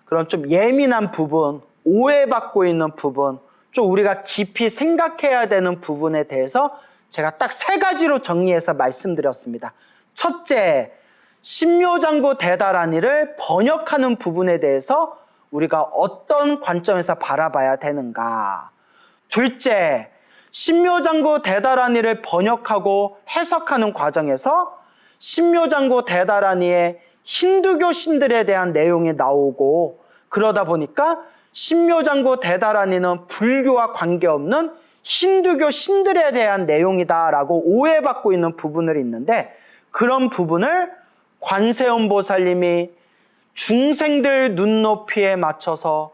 그런 좀 예민한 부분, 오해받고 있는 부분, 좀 우리가 깊이 생각해야 되는 부분에 대해서 제가 딱 3가지로 정리해서 말씀드렸습니다. 첫째, 신묘장구 대다라니를 번역하는 부분에 대해서 우리가 어떤 관점에서 바라봐야 되는가. 둘째, 신묘장구 대다라니를 번역하고 해석하는 과정에서 신묘장구 대다라니의 힌두교 신들에 대한 내용이 나오고, 그러다 보니까 신묘장구 대다라니는 불교와 관계없는 힌두교 신들에 대한 내용이다라고 오해받고 있는 부분을 있는데, 그런 부분을 관세음보살님이 중생들 눈높이에 맞춰서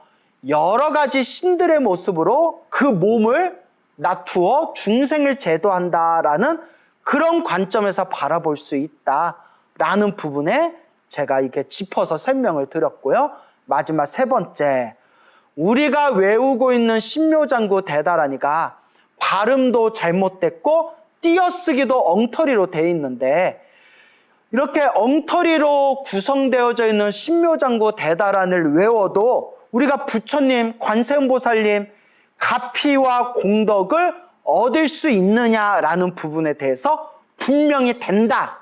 여러 가지 신들의 모습으로 그 몸을 나투어 중생을 제도한다라는 그런 관점에서 바라볼 수 있다라는 부분에 제가 이렇게 짚어서 설명을 드렸고요. 마지막 3번째, 우리가 외우고 있는 신묘장구 대다라니가 발음도 잘못됐고 띄어쓰기도 엉터리로 돼 있는데, 이렇게 엉터리로 구성되어져 있는 신묘장구 대다란을 외워도 우리가 부처님, 관세음보살님 가피와 공덕을 얻을 수 있느냐라는 부분에 대해서 분명히 된다.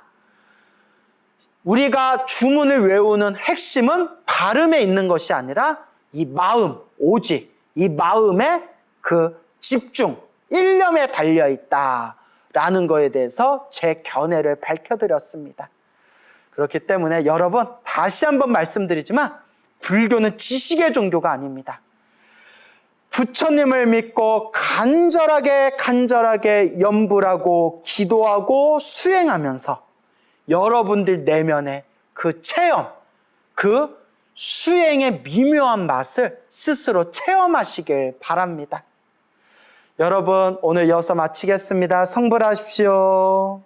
우리가 주문을 외우는 핵심은 발음에 있는 것이 아니라 이 마음, 오직 이 마음의 그 집중, 일념에 달려있다라는 거에 대해서 제 견해를 밝혀드렸습니다. 그렇기 때문에 여러분, 다시 한번 말씀드리지만 불교는 지식의 종교가 아닙니다. 부처님을 믿고 간절하게 염불하고 기도하고 수행하면서 여러분들 내면의 그 체험, 그 수행의 미묘한 맛을 스스로 체험하시길 바랍니다. 여러분, 오늘 여기서 마치겠습니다. 성불하십시오.